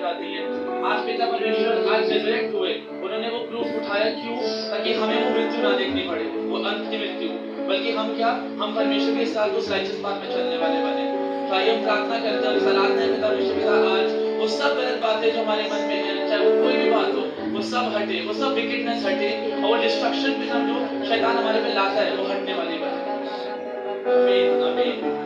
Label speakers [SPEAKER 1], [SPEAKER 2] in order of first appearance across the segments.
[SPEAKER 1] दिखाती है। आज पिता परमेश्वर आज रिजरेक्ट हुए, उन्होंने वो क्रूस उठाया, क्यों? ताकि हमें वो मृत्यु ना देखनी पड़े, वो अंत की मृत्यु, बल्कि हम क्या, हम परमेश्वर के साथ उस राइचियस पाथ में चलने वाले बने। तो आइए हम प्रार्थना करते हैं, सलाहते हैं पिता परमेश्वर पिता, आज वो सब गलत बातें जो हमारे मन में है, चाहे वो कोई भी बात हो, वो सब हटे, वो सब विकेटनेस हटे, और वो डिस्ट्रक्शन भी हम जो शैतान हमारे में लाता है वो हटने वाली बात है। आमीन आमीन।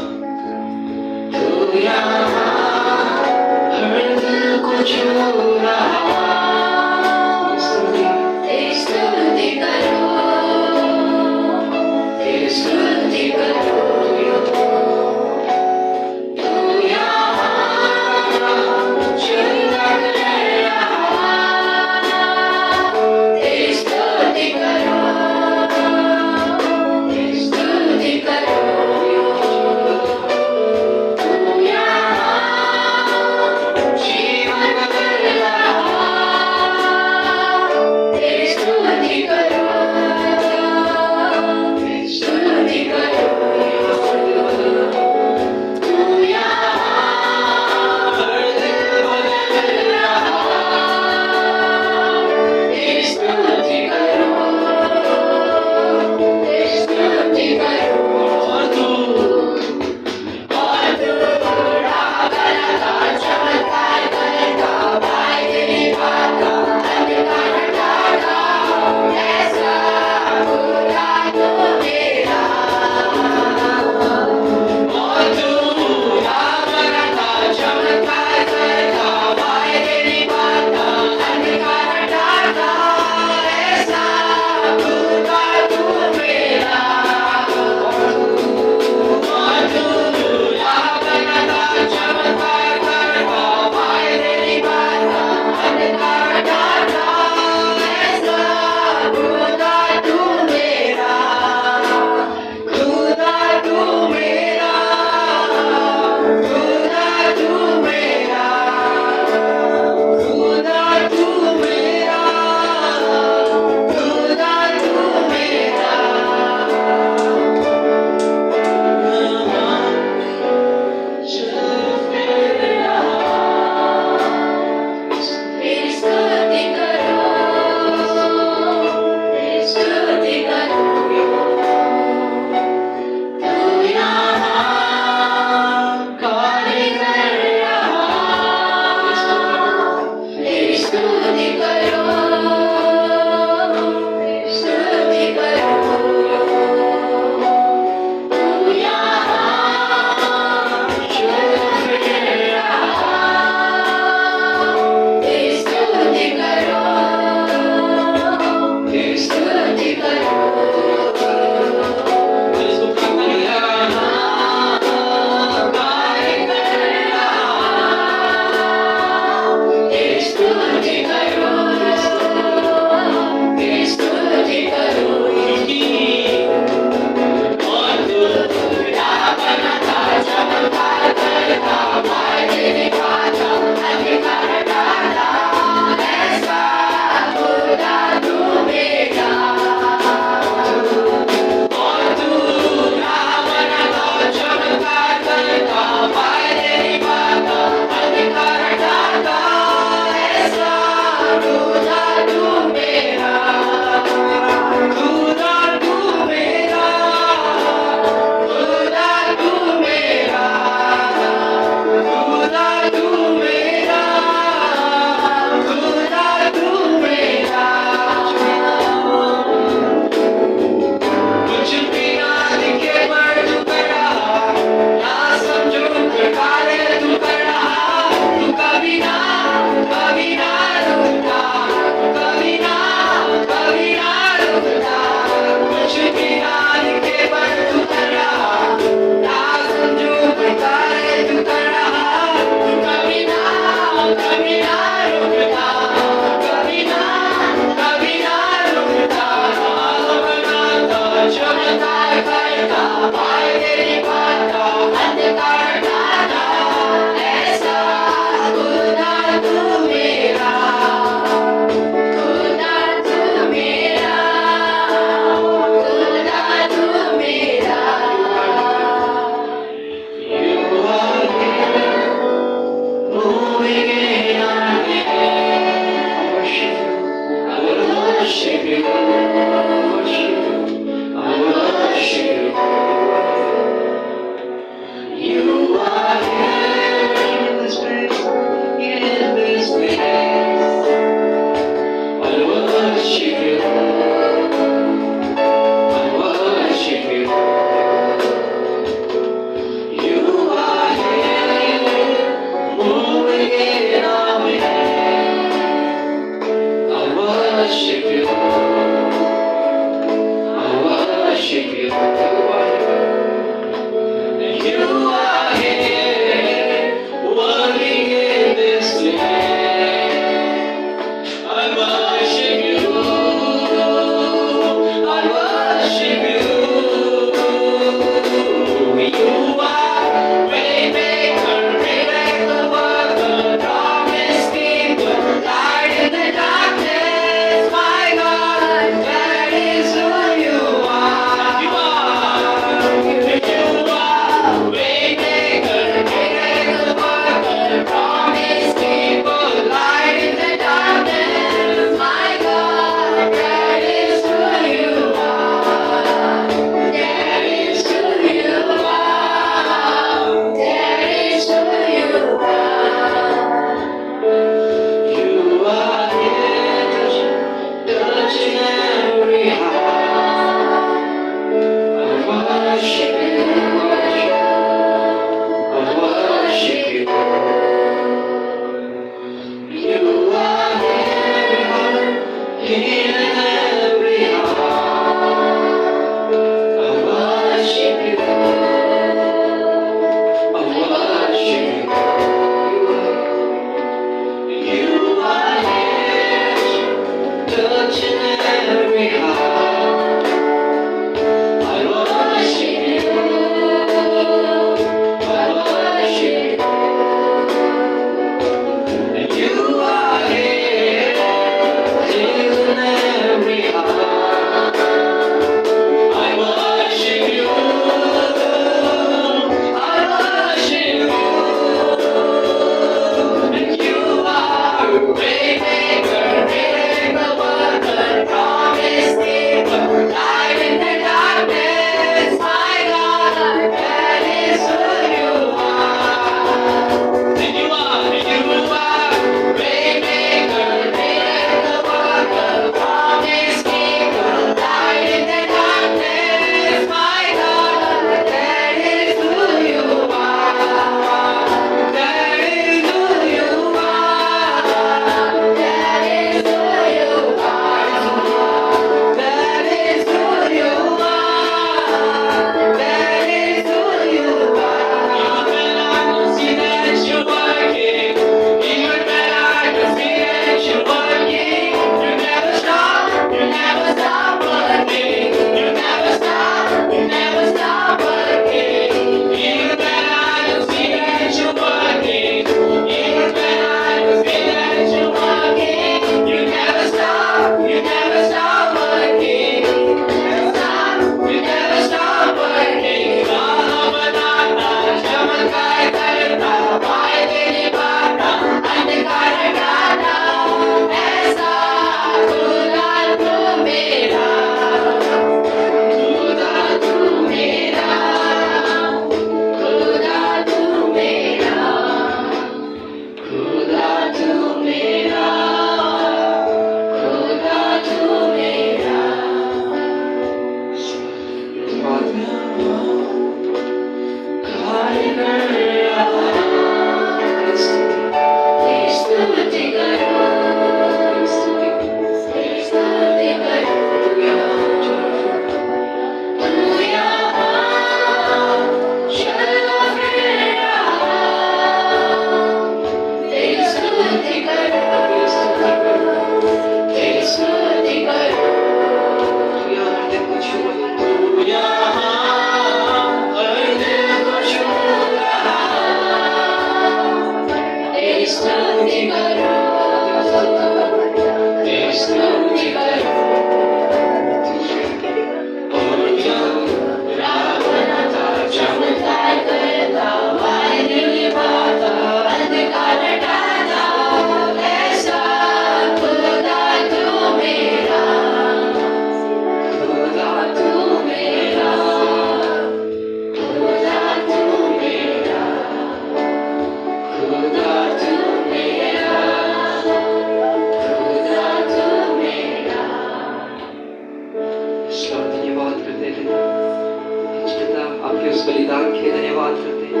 [SPEAKER 2] आपके उस बलिदान के लिए धन्यवाद करते हैं।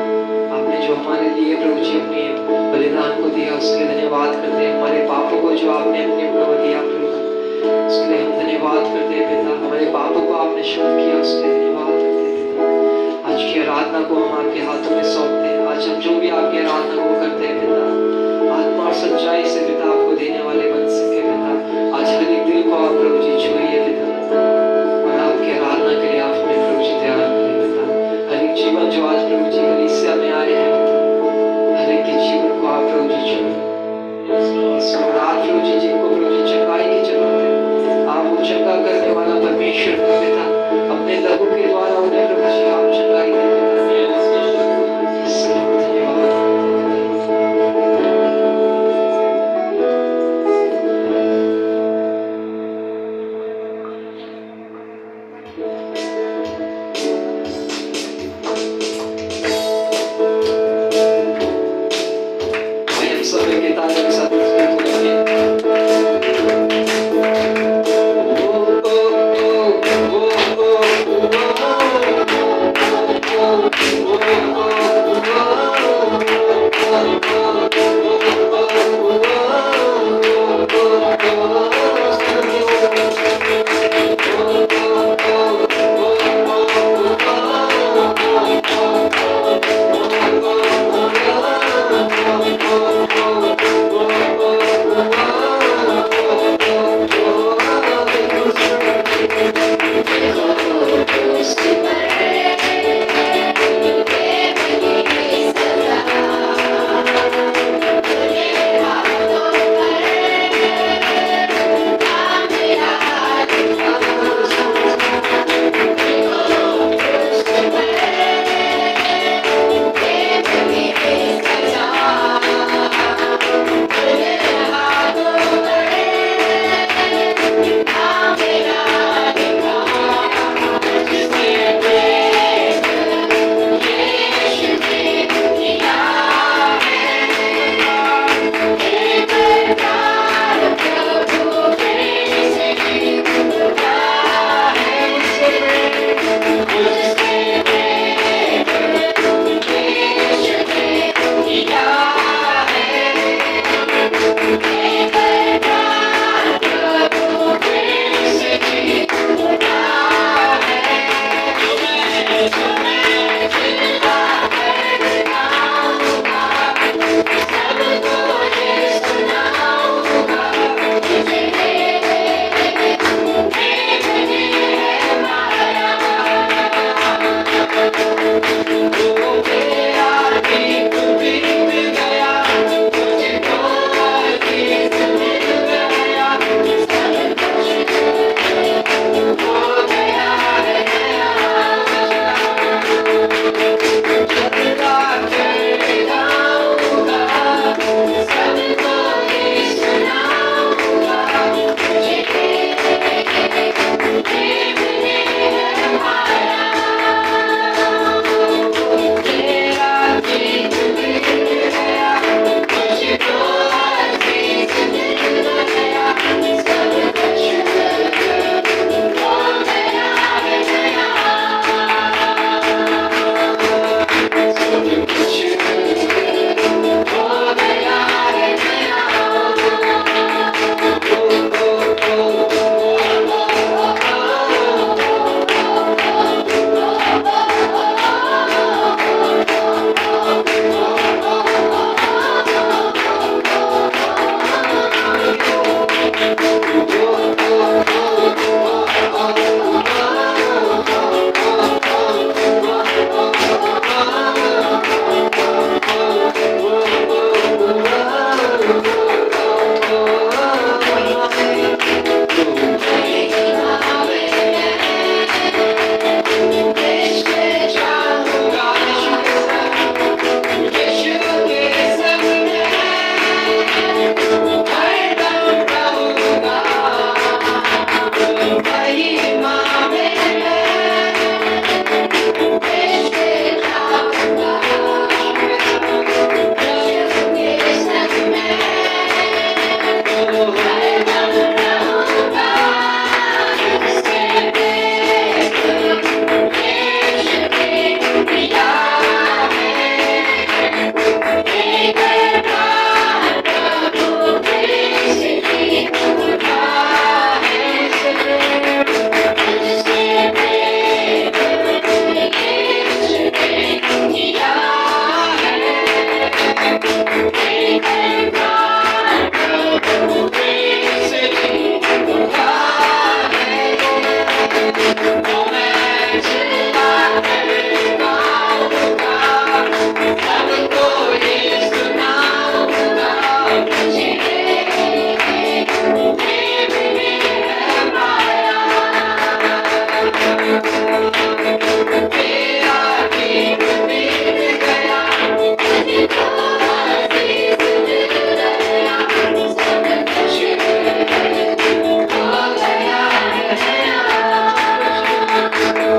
[SPEAKER 2] आपने जो हमारे लिए प्रभु जी अपने बलिदान को दिया उसके लिए धन्यवाद करते हैं। हमारे पापों को जो आपने अपने प्रभु दिया प्रभु उसके लिए हम धन्यवाद करते हैं पिता। हमारे पापों को आपने शुद्ध किया उसके लिए धन्यवाद करते हैं पिता। आज की आराधना को हम आपके हाथों में सौंपते हैं। आज हम जो भी आपकी आराधना को करते हैं पिता, आत्मा और सच्चाई से पिता आपको देने वाले बन सके पिता। आज हर एक दिल को आप प्रभु जी छुइए पिता और आपकी आराधना के लिए आप हमें प्रभु जी तैयार करें पिता। हर एक जीवन जो आज प्रभु जी कलीसिया में आए हैं पिता, हर एक के जीवन को आप प्रभु जी छुइए। इस रात प्रभु जी जिनको प्रभु जी चंगाई की जरूरत है, आप वो चंगा करने वाला परमेश्वर को पिता अपने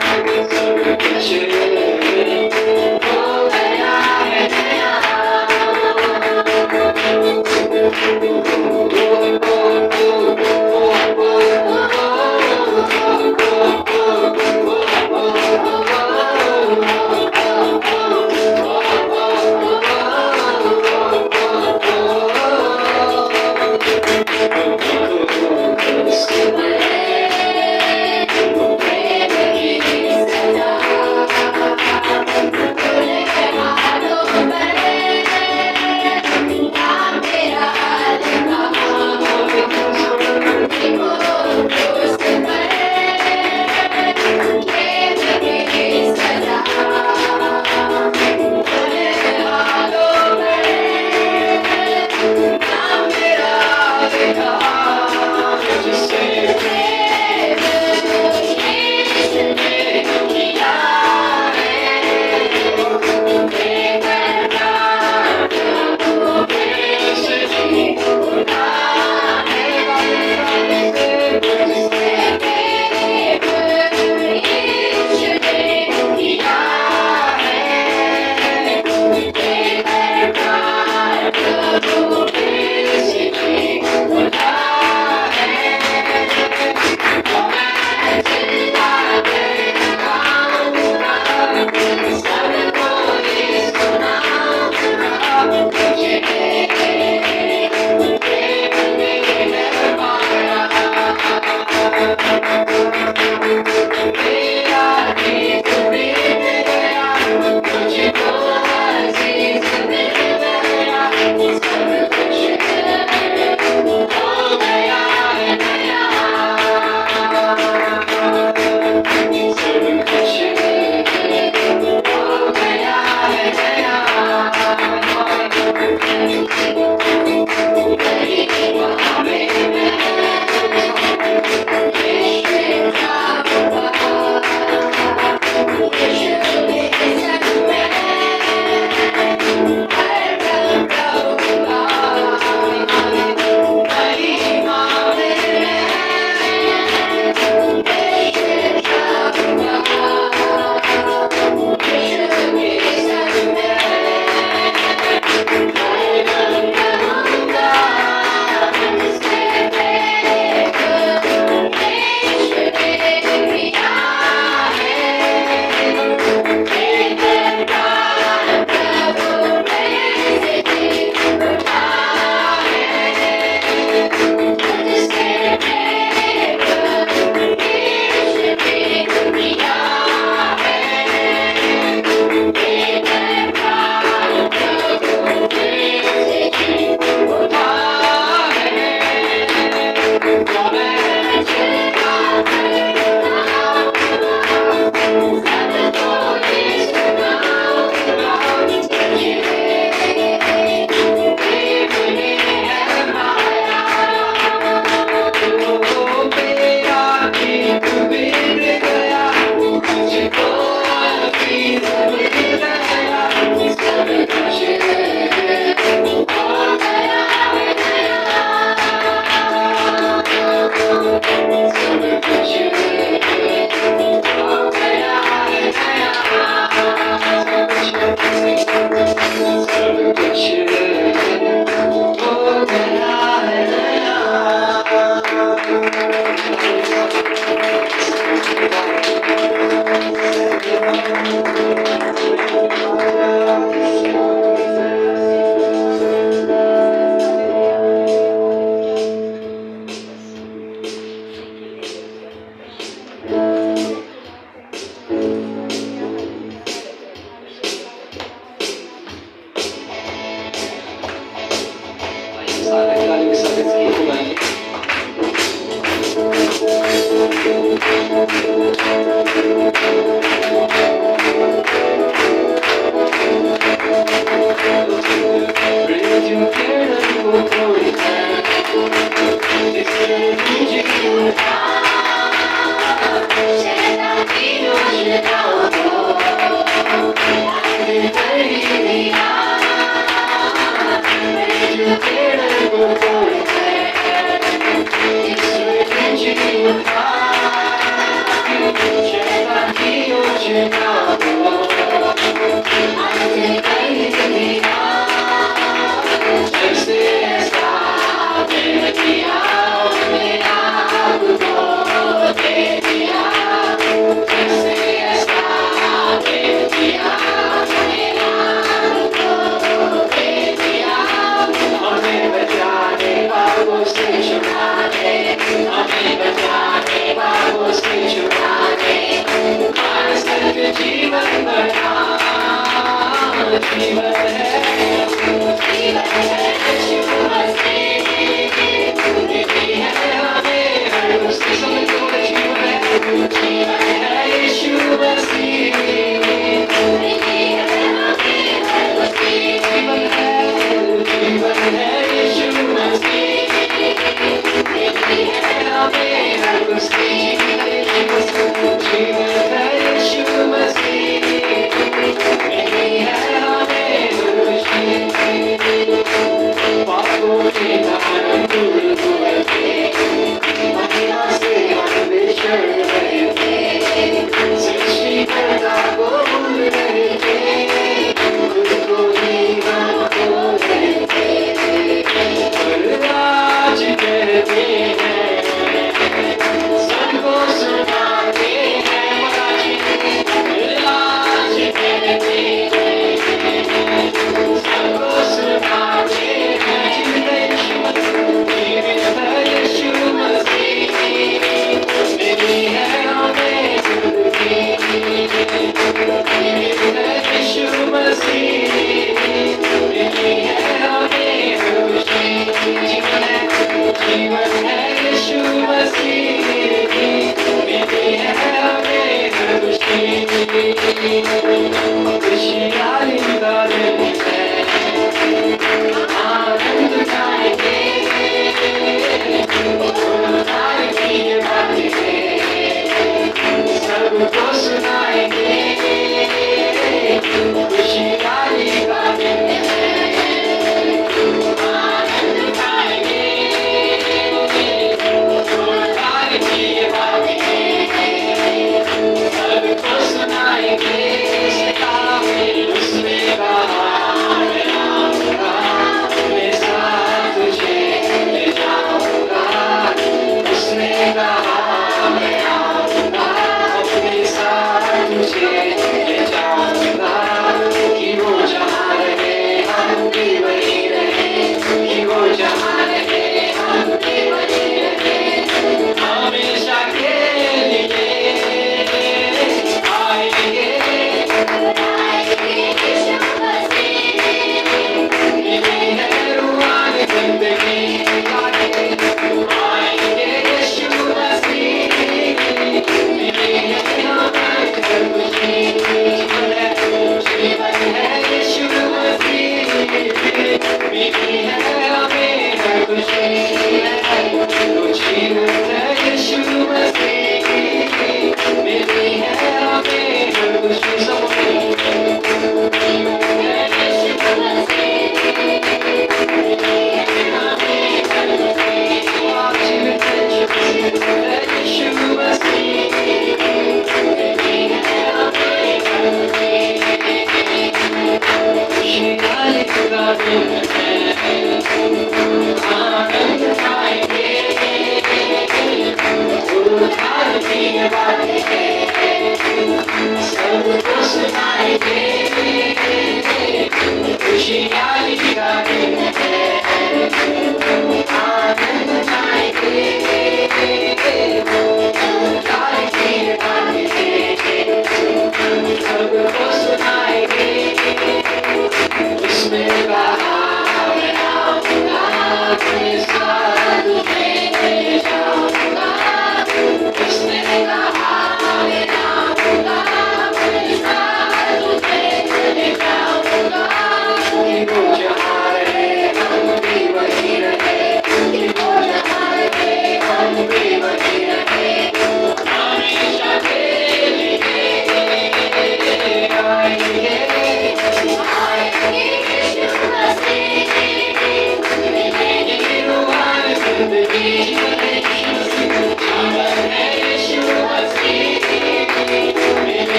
[SPEAKER 2] Thank you.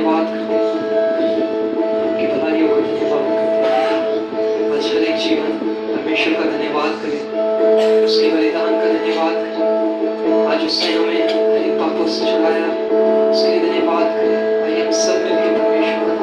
[SPEAKER 2] धन्यवाद करते हैं, आपकी भलाइयों का धन्यवाद करते हैं। आज हर एक जीवन परमेश्वर का धन्यवाद करें, उसके बलिदान का धन्यवाद करें। आज उसने हमें हर एक पापों से छुड़ाया, उसके लिए धन्यवाद करें। आइए हम सब मिलकर परमेश्वर का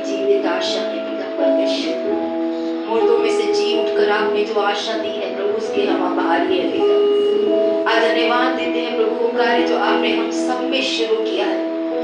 [SPEAKER 3] जीवित आशा है पिता परमेश्वर। मुर्दों में से जी उठकर आपने जो आशा दी है प्रभु, उसके हम आभारी है पिता। आज धन्यवाद देते हैं प्रभु, वो कार्य जो आपने हम सब में शुरू किया है,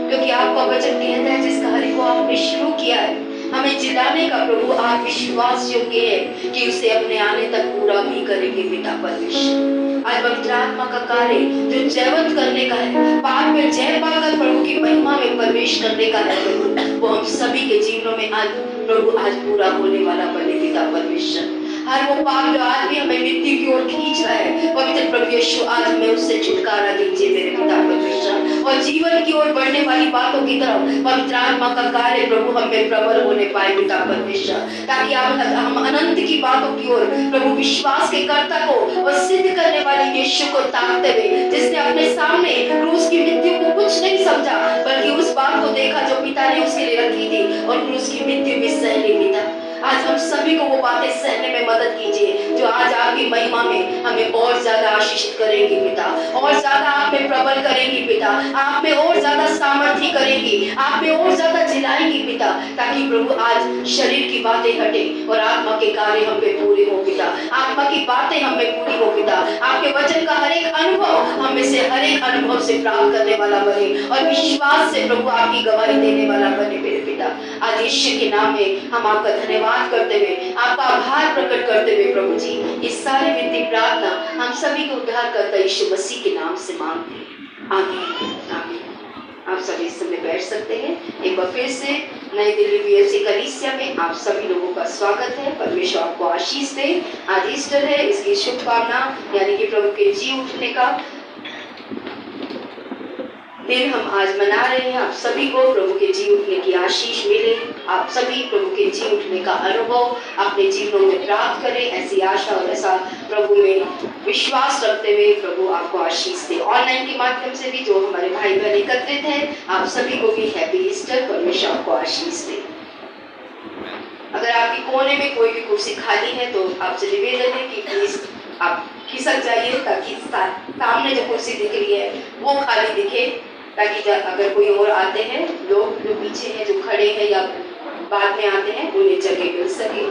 [SPEAKER 3] क्योंकि आपका वचन कहता है जिस कार्य को आपने शुरू किया है हमें जिलाने का प्रभु आप विश्वास योग्य है कि उसे अपने आने तक पूरा भी करेंगे पिता परमेश्वर। आज पवित्र आत्मा का कार्य जो जयवंत करने का है, पाप में जय पाकर प्रभु की महिमा में प्रवेश करने का है प्रभु, वो हम सभी के जीवनों में आज प्रभु आज पूरा होने वाला बने पिता परमेश्वर। हर वो पाप जो आज भी हमें मृत्यु की ओर खींच रहा है, पवित्र प्रभु यीशु आज हमें उससे छुटकारा दीजिए मेरे पिता परमेश्वर, और जीवन की ओर बढ़ने वाली बातों की तरफ पवित्र आत्मा का कार्य प्रभु हमें प्रबल होने पाए पिता परमेश्वर, ताकि हम अनंत की बातों की ओर प्रभु विश्वास के कर्ता को और सिद्ध करने वाले यीशु को ताकते हुए, जिसने अपने सामने क्रूस की मृत्यु को कुछ नहीं समझा बल्कि उस बात को देखा जो पिता ने उसके लिए रखी थी और क्रूस की मृत्यु भी सह ली पिता। आज हम सभी को वो बातें सहने में मदद कीजिए जो आज आपकी महिमा में हमें और ज्यादा आशीषित करेंगी पिता, और ज्यादा आप में प्रबल करेंगी पिता, आप में और ज्यादा सामर्थ्य करेंगी, आप में और ज्यादा जिलाएंगी पिता, ताकि प्रभु आज शरीर की बातें हटे और आत्मा के कार्य हम पे पूरे हो पिता, आत्मा की बातें हम में पूरी हो पिता, आपके वचन का हर एक अनुभव हम में से हर एक अनुभव से प्राप्त करने वाला बने और विश्वास से प्रभु आपकी गवाही देने वाला बने मेरे पिता। आज यीशु के नाम में हम आपका धन्यवाद करते हुए, आपका आभार प्रकट करते हुए प्रभु जी इस सारी विनती प्रार्थना हम सभी को उद्धार करता यीशु मसीह के नाम से मांगते हैं, आमीन आमीन। आप सभी इस समय बैठ सकते हैं। एक बार फिर से नई दिल्ली बीएफसी कलीसिया में आप सभी लोगों का स्वागत है। परमेश्वर आपको आशीष दे। आज ईस्टर है, इसकी शुभकामना यानी कि प्रभु के जी उठने का दिन हम आज मना रहे हैं। आप सभी को प्रभु के जी उठने की आशीष मिले, आप सभी प्रभु के जी उठने का अनुभव अपने जीवनों में प्राप्त करें, ऐसी आशा और ऐसा प्रभु में विश्वास रखते हुए प्रभु आपको आशीष दे। ऑनलाइन के माध्यम से भी जो हमारे भाई बहन एकत्रित हैं, आप सभी को भी हैप्पी ईस्टर, परमेश्वर आपको आशीष दे। अगर आपकी कोने में कोई भी कुर्सी खाली है तो आपसे निवेदन है कि प्लीज आप खिसक जाइए ताकि सामने जो कुर्सी दिख रही है वो खाली दिखे, ताकि अगर कोई और आते हैं लोग जो पीछे हैं जो खड़े हैं या बाद में आते हैं उन्हें जगह मिल सके।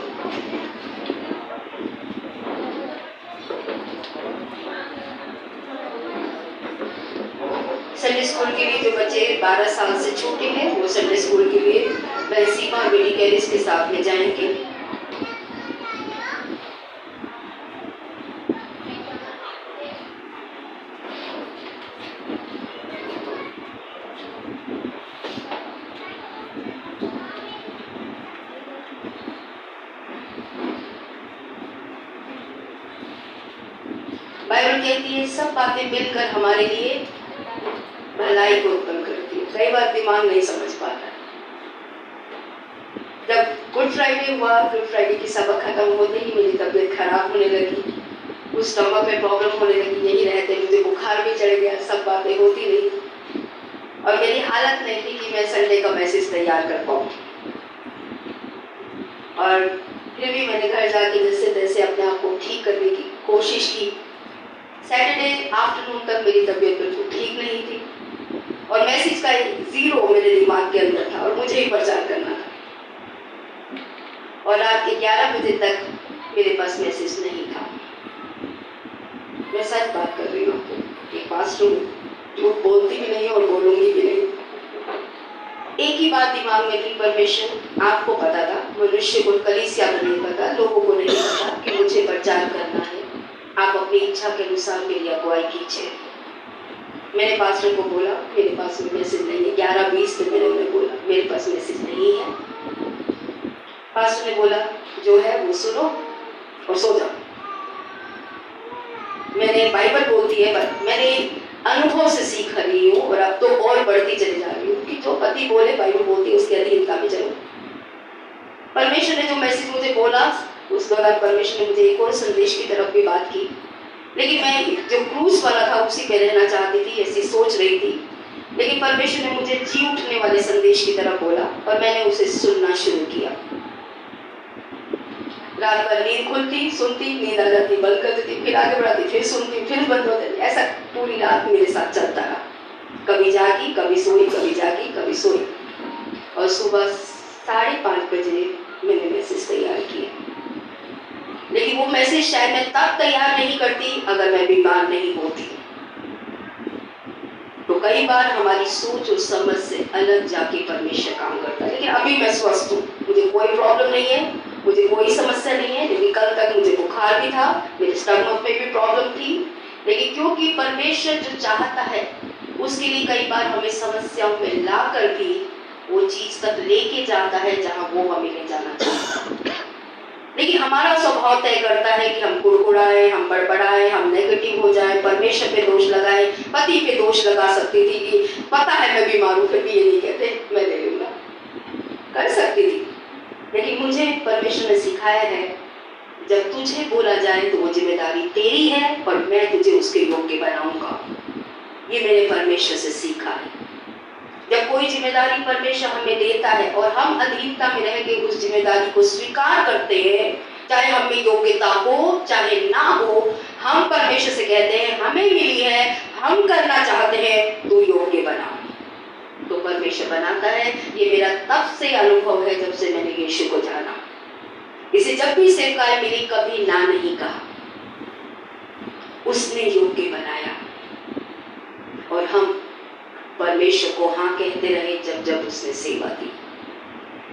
[SPEAKER 3] संडे स्कूल के लिए जो बच्चे 12 साल से छोटे हैं वो संडे स्कूल के लिए बहसीमा और मिनी कैरिस के साथ में जाएंगे। बाइबल कहती है सब बातें मिलकर हमारे लिए भलाई को उत्पन्न करती है। कई बार दिमाग नहीं समझ पाता। जब गुड फ्राइडे हुआ, गुड फ्राइडे की सबक खत्म होते ही मेरी तबीयत खराब होने लगी, उस स्टमक में प्रॉब्लम होने लगी, यही रहते मुझे बुखार भी चढ़ गया, सब बातें होती रही और मेरी हालत नहीं थी कि मैं संडे का मैसेज तैयार कर पाऊँ। और फिर भी मैंने घर जाके जैसे तैसे अपने आप को ठीक करने की कोशिश की। सैटरडे आफ्टरनून तक मेरी तबीयत बिल्कुल ठीक नहीं थी और मैसेज का 0 मेरे दिमाग के अंदर था और मुझे ही प्रचार करना था। और रात के 11 बजे तक मेरे पास मैसेज नहीं था। मैं सच बात कर रही हूँ आपको, एक पास्टर झूठ बोलती भी नहीं और बोलूंगी भी नहीं। एक ही बात दिमाग में थी, परमेश्वर आपको पता था, मनुष्य को कलीसिया को नहीं पता, लोगों को नहीं पता कि मुझे प्रचार करना है, आप अपनी इच्छा के अनुसार मेरी अगुवाई कीजिए। मैंने पास्टर को बोला मेरे पास मैसेज नहीं है, 11:20 पे मैंने उन्हें बोला मेरे पास मैसेज नहीं है। पास्टर ने बोला जो है वो सुनो और सो जाओ। मैंने बाइबल बोलती है पर मैंने अनुभव से सीख रही हूँ और अब तो और बढ़ती चली जा रही हूँ कि जो पति बोले बाइबल बोलती है उसके अधीनता में चलो। परमेश्वर ने जो मैसेज मुझे बोला उस दौरान परमेश्वर ने मुझे एक और संदेश की तरफ भी बात की, लेकिन मैं जो क्रूस वाला था उसी पे रहना चाहती थी, ऐसी सोच रही थी। लेकिन परमेश्वर ने मुझे जी उठने वाले संदेश की तरफ बोला और मैंने उसे सुनना शुरू किया। रात भर नींद खुलती, सुनती, नींद आ जाती, बंद कर देती, फिर आगे बढ़ाती, फिर सुनती, फिर बंद हो जाती। ऐसा पूरी रात मेरे साथ चलता रहा। कभी जागी, कभी सोई, कभी जागी, कभी सोई। और सुबह 5:30 बजे मैंने मैसेज तैयार किया, लेकिन वो मैसेज शायद मैं तब तैयार नहीं करती अगर मैं बीमार नहीं होती। तो कई बार हमारी सोच और समझ से अलग जाके परमेश्वर काम करता है। लेकिन अभी मैं स्वस्थ हूँ, मुझे कोई प्रॉब्लम नहीं है, मुझे कोई समस्या नहीं है। लेकिन कल तक मुझे बुखार भी था, मेरे स्टमक में भी प्रॉब्लम थी। लेकिन क्योंकि परमेश्वर जो चाहता है उसके लिए कई बार हमें समस्याओं में ला कर भी वो चीज तक लेके जाता है जहां वो हमें ले जाना चाहता है। लेकिन हमारा स्वभाव तय करता है कि हम कुड़कुड़ाए, हम बड़बड़ाए, हम नेगेटिव हो जाए, परमेश्वर पे दोष लगाए। पति पे दोष लगा सकती थी कि पता है मैं बीमार हूं, फिर भी ये नहीं कहते मैं ले लूंगा, कर सकती थी। लेकिन मुझे परमेश्वर ने सिखाया है जब तुझे बोला जाए तो वो जिम्मेदारी तेरी है और मैं तुझे उसके योग्य बनाऊंगा। ये मैंने परमेश्वर से सीखा है। जब कोई जिम्मेदारी परमेश्वर हमें देता है और हम अधीनता में रह के उस जिम्मेदारी को स्वीकार करते हैं, चाहे हम में योग्यता हो चाहे ना हो, हम परमेश्वर से कहते हैं हमें मिली है, हम करना चाहते हैं तो योग्य बनाओ, तो परमेश्वर बनाता है। ये मेरा तब से अनुभव है जब से मैंने यीशु को जाना। इसे जब भी सेवकाई मिली कभी ना नहीं कहा, उसने योग्य बनाया और हम परमेश्वर को हाँ कहते रहे जब जब उसने सेवा दी।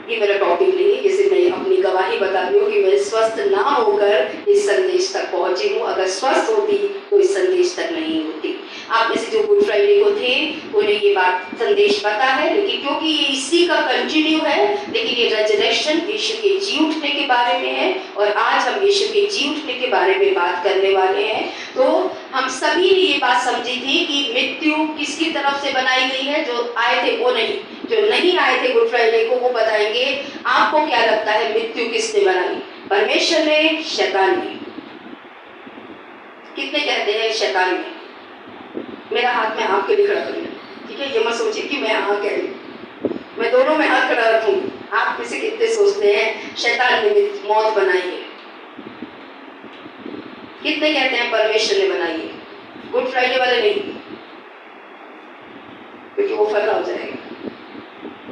[SPEAKER 3] ये मेरा टॉपिक नहीं है, जैसे मैं अपनी गवाही बता रही हूँ कि मैं स्वस्थ ना होकर इस संदेश तक पहुंची हूँ। अगर स्वस्थ होती तो इस संदेश तक नहीं होती। आप में से जो गुड फ्राइडे को थे उन्हें ये बात संदेश पता है, लेकिन क्योंकि ये इसी का कंटिन्यू है, लेकिन ये रेजरेक्शन यीशु के जी उठने के बारे में है और आज हम यीशु के जी उठने के बारे में बात करने वाले हैं। तो हम सभी ने ये बात समझी थी कि मृत्यु किसकी तरफ से बनाई गई है, जो आए थे वो नहीं, जो नहीं आए थे गुड फ्राइडे को वो बताएंगे। आपको क्या लगता है मृत्यु किसने बनाई? परमेश्वर ने, शैतान ने? कितने कहते हैं शैतान ने? मेरा हाथ में आपके लिए खड़ा करूँ, ठीक है? ये मत सोचिए कि मैं हाँ कह रही हूँ, मैं दोनों में हाथ खड़ा रखूंगी। आप में से कितने सोचते हैं शैतान ने मौत बनाई है? कितने कहते हैं परमेश्वर ने बनाई है? गुड फ्राइडे वाले नहीं, क्योंकि वो फर्क हो जाएगा।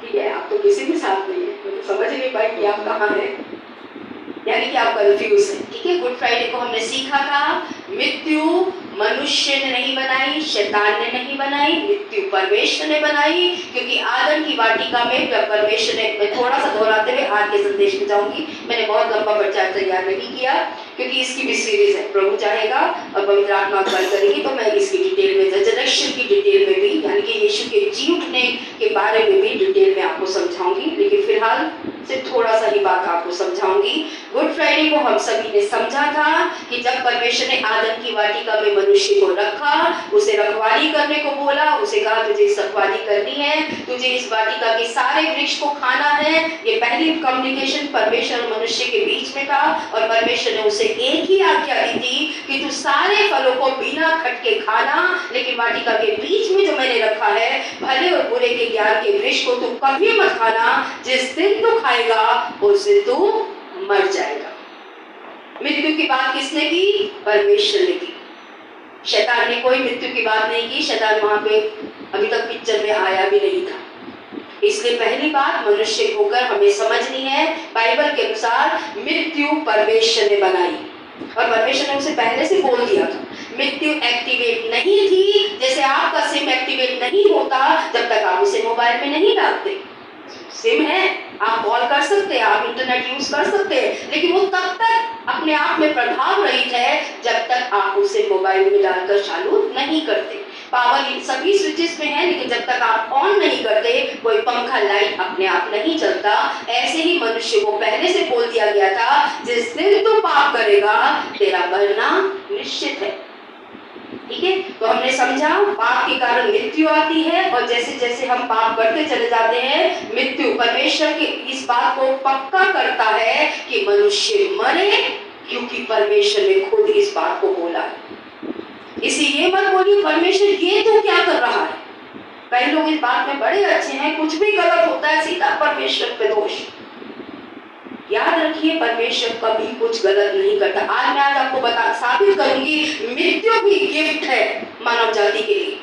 [SPEAKER 3] ठीक है, आप तो किसी भी साथ नहीं है, मैं तो समझ ही नहीं पाई कि आप कहाँ हैं, यानी कि आप कंफ्यूज हैं। ठीक है, गुड फ्राइडे को हमने सीखा था मृत्यु मनुष्य ने नहीं बनाई, शैतान ने नहीं बनाई, मृत्यु परमेश्वर ने बनाई। क्योंकि आदम की वाटिका में परमेश्वर ने, मैं थोड़ा सा दोहराते हुए आज के संदेश में जाऊंगी, मैंने बहुत लंबा प्रचार तैयार नहीं किया क्योंकि इसकी भी सीरीज है, प्रभु चाहेगा और पवित्र आत्मा अगुवाई करेगी तो मैं इसकी डिटेल में, रेजरेक्शन की डिटेल में भी, यानी कि यीशु के जी उठने के बारे में भी डिटेल में आपको समझाऊंगी। लेकिन फिलहाल सिर्फ थोड़ा सा ही बात आपको समझाऊंगी। गुड फ्राइडे को हम सभी ने समझा था कि जब परमेश्वर ने आदम की वाटिका में मनुष्य को रखा, उसे रखवाली करने को बोला, उसे कहा तुझे इस रखवाली करनी है, तुझे इस वाटिका के सारे वृक्ष को खाना है। ये पहली कम्युनिकेशन परमेश्वर और मनुष्य के बीच में था और परमेश्वर ने उसे एक ही आज्ञा दी थी कि तू सारे फलों को बिना खटके खाना, लेकिन वाटिका के बीच में जो मैंने रखा है भले और बुरे के ज्ञान के वृक्ष को तू कभी मत खाना, जिस दिन तू खाएगा उस दिन तू मर जाएगा। मृत्यु की बात किसने की? परमेश्वर ने की। शैतान ने कोई मृत्यु की बात नहीं की। शैतान वहां पे अभी तक पिक्चर में आया भी नहीं था। इसलिए पहली बात मनुष्य होकर हमें समझनी है, बाइबल के अनुसार मृत्यु परमेश्वर ने बनाई और परमेश्वर ने उसे पहले से बोल दिया था। मृत्यु एक्टिवेट नहीं थी, जैसे आपका सिम एक्टिवेट नहीं होता जब तक आप उसे मोबाइल में नहीं डालते। सिम है, आप कॉल कर सकते हैं, आप इंटरनेट यूज कर सकते हैं, लेकिन वो तब तक अपने आप में प्रभाव रहित है जब तक आप उसे मोबाइल में डालकर चालू नहीं करते। पावर इन सभी स्विचेस में है, लेकिन जब तक आप ऑन नहीं करते कोई पंखा लाइट अपने आप नहीं चलता। ऐसे ही मनुष्य को पहले से बोल दिया गया था जिस दिन तू पाप करेगा तेरा मरना निश्चित है। ठीक है, तो हमने समझा पाप के कारण मृत्यु आती है और जैसे जैसे हम पाप करते चले जाते हैं मृत्यु, परमेश्वर के इस बात को पक्का करता है कि मनुष्य मरे, क्योंकि परमेश्वर ने खुद इस बात को बोला है। इसी ये मत बोलिए परमेश्वर ये तो क्या कर रहा है। कई लोग इस बात में बड़े अच्छे हैं, कुछ भी गलत होता है सीधा परमेश्वर पे दोष। याद रखिए परमेश्वर कभी कुछ गलत नहीं करता। आज मैं आपको साबित करूंगी मृत्यु भी गिफ्ट है मानव जाति के लिए।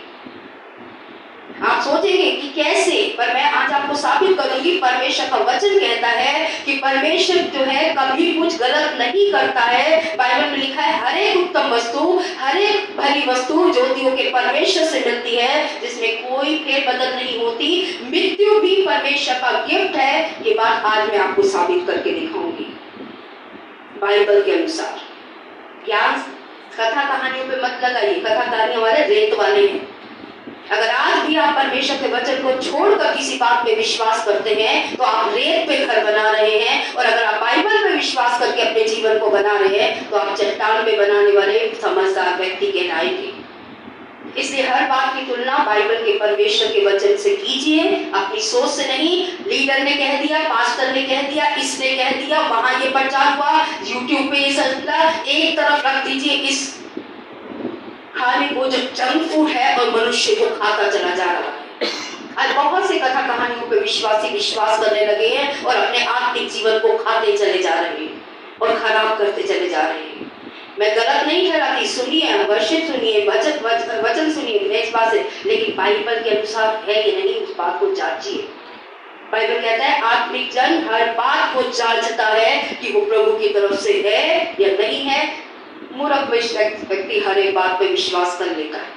[SPEAKER 3] आप सोचेंगे कि कैसे, पर मैं आज आपको साबित करूंगी। परमेश्वर का वचन कहता है कि परमेश्वर जो है कभी कुछ गलत नहीं करता है। बाइबल में लिखा है हर एक उत्तम वस्तु, हर एक भली वस्तु ज्योतियों के परमेश्वर से मिलती है, जिसमें कोई फेरबदल नहीं होती। मृत्यु भी परमेश्वर का गिफ्ट है। ये बात आज मैं आपको साबित करके दिखाऊंगी बाइबल के अनुसार। ज्ञान कथा कहानियों पे मत लगाइए, कथा कहानी वाले रेत वाले हैं। अगर आज भी आप परमेश्वर के वचन को छोड़कर किसी बात पे विश्वास करते हैं तो आप रेत पे घर बना रहे हैं, और अगर आप बाइबल पे विश्वास करके अपने जीवन को बना रहे हैं तो आप चट्टान पे बनाने वाले समझदार व्यक्ति कहलाएंगे। इसलिए हर बात की तुलना बाइबल के परमेश्वर के वचन से कीजिए, अपनी सोच से नहीं। लीडर ने कह दिया, पास्टर ने कह दिया, इसने कह दिया, वहां ये प्रचार हुआ, यूट्यूब पे ये चलता, एक तरफ रख दीजिए इस खाने को जो जंक फूड है और मनुष्य को खाता चला जा रहा है। आज बहुत से कथा कहानियों पे विश्वासी विश्वास करने लगे हैं और अपने आत्मिक जीवन को खाते चले जा रहे हैं और खराब करते चले जा रहे हैं। मैं गलत नहीं ठहराती, सुनिए, वर्षित सुनिए, वचन सुनिए इस बात से, लेकिन बाइबल के अनुसार है कि नहीं उस बात को जांचिए। बाइबल कहता है आत्मिक जन हर बात को जांचता है कि वो प्रभु की तरफ से है या नहीं है। मूर्ख व्यक्ति हर एक बात पे विश्वास कर लेता है।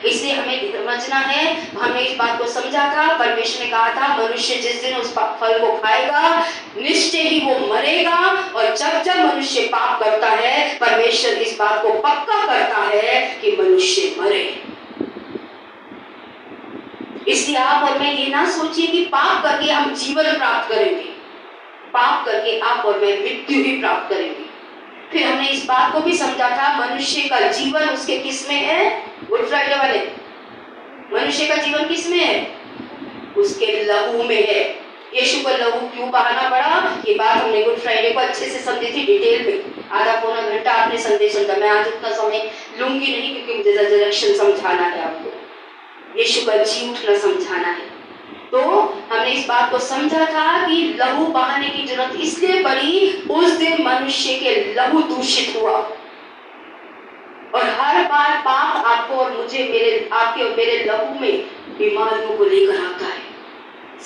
[SPEAKER 3] इसलिए हमें समझना है। हमने इस बात को समझा था, परमेश्वर ने कहा था मनुष्य जिस दिन उस फल को खाएगा निश्चय ही वो मरेगा, और जब जब मनुष्य पाप करता है परमेश्वर इस बात को पक्का करता है कि मनुष्य मरे। इसलिए आप और मैं ये ना सोचिए कि पाप करके हम जीवन प्राप्त करेंगे, पाप करके आप और मैं मृत्यु ही प्राप्त करेंगे। फिर हमने इस बात को भी समझा था मनुष्य का जीवन उसके किस में है, गुड फ्राइडे वाले, मनुष्य का जीवन किस में है, उसके लहू में है। यीशु को लहू क्यों बहाना पड़ा, ये बात हमने गुड फ्राइडे को अच्छे से समझी थी डिटेल में। आधा पौना घंटा आपने संदेश सुना। मैं आज उतना समय लूंगी नहीं क्योंकि मुझे रिजरेक्शन समझाना है आपको, यीशु का जी उठना समझाना है। तो हमने इस बात को समझा था कि लहू बहाने की जरूरत इसलिए पड़ी, उस दिन मनुष्य के लहू दूषित हुआ, और हर बार पाप आपको और मुझे, आपके और मेरे लहू में बीमारियों को लेकर आता है,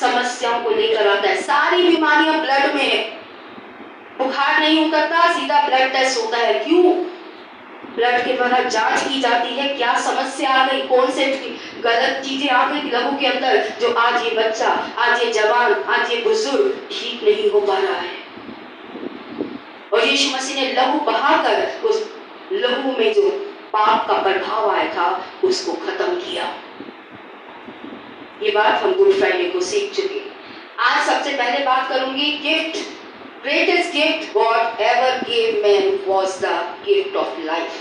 [SPEAKER 3] समस्याओं को लेकर आता है। सारी बीमारियां ब्लड में है। बुखार नहीं उतरता, सीधा ब्लड टेस्ट होता है। क्यों? ब्लड के द्वारा जांच की जाती है क्या समस्या आ गई, कौन से गलत चीजें आ गई लहू के अंदर, जो आज ये बच्चा, आज ये जवान, आज ये बुजुर्ग ठीक नहीं हो पा रहा है। और यीशु मसीह ने लहू बहाकर उस लहू में जो पाप का प्रभाव आया था उसको खत्म किया। ये बात हम गुड फ्राइडे को सीख चुके। आज सबसे पहले बात करूंगी gift. Greatest gift God ever gave man was the gift of life.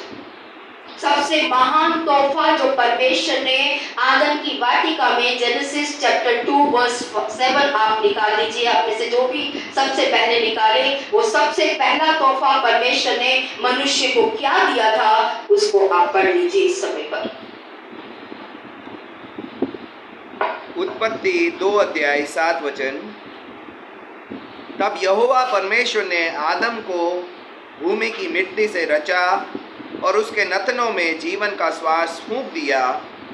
[SPEAKER 3] सबसे महान तोहफा जो परमेश्वर ने आदम की वाटिका में, जेनेसिस चैप्टर 2 वर्स 7 आप निकाल लीजिए, आप में से जो भी सबसे पहले निकाले, वो सबसे पहला तोहफा परमेश्वर ने मनुष्य को क्या दिया था उसको आप पढ़ लीजिए इस समय पर।
[SPEAKER 4] उत्पत्ति 2 अध्याय 7 वचन। तब यहोवा परमेश्वर ने आदम को भूमि की मिट्टी से रचा और उसके नथनों में जीवन का श्वास फूंक दिया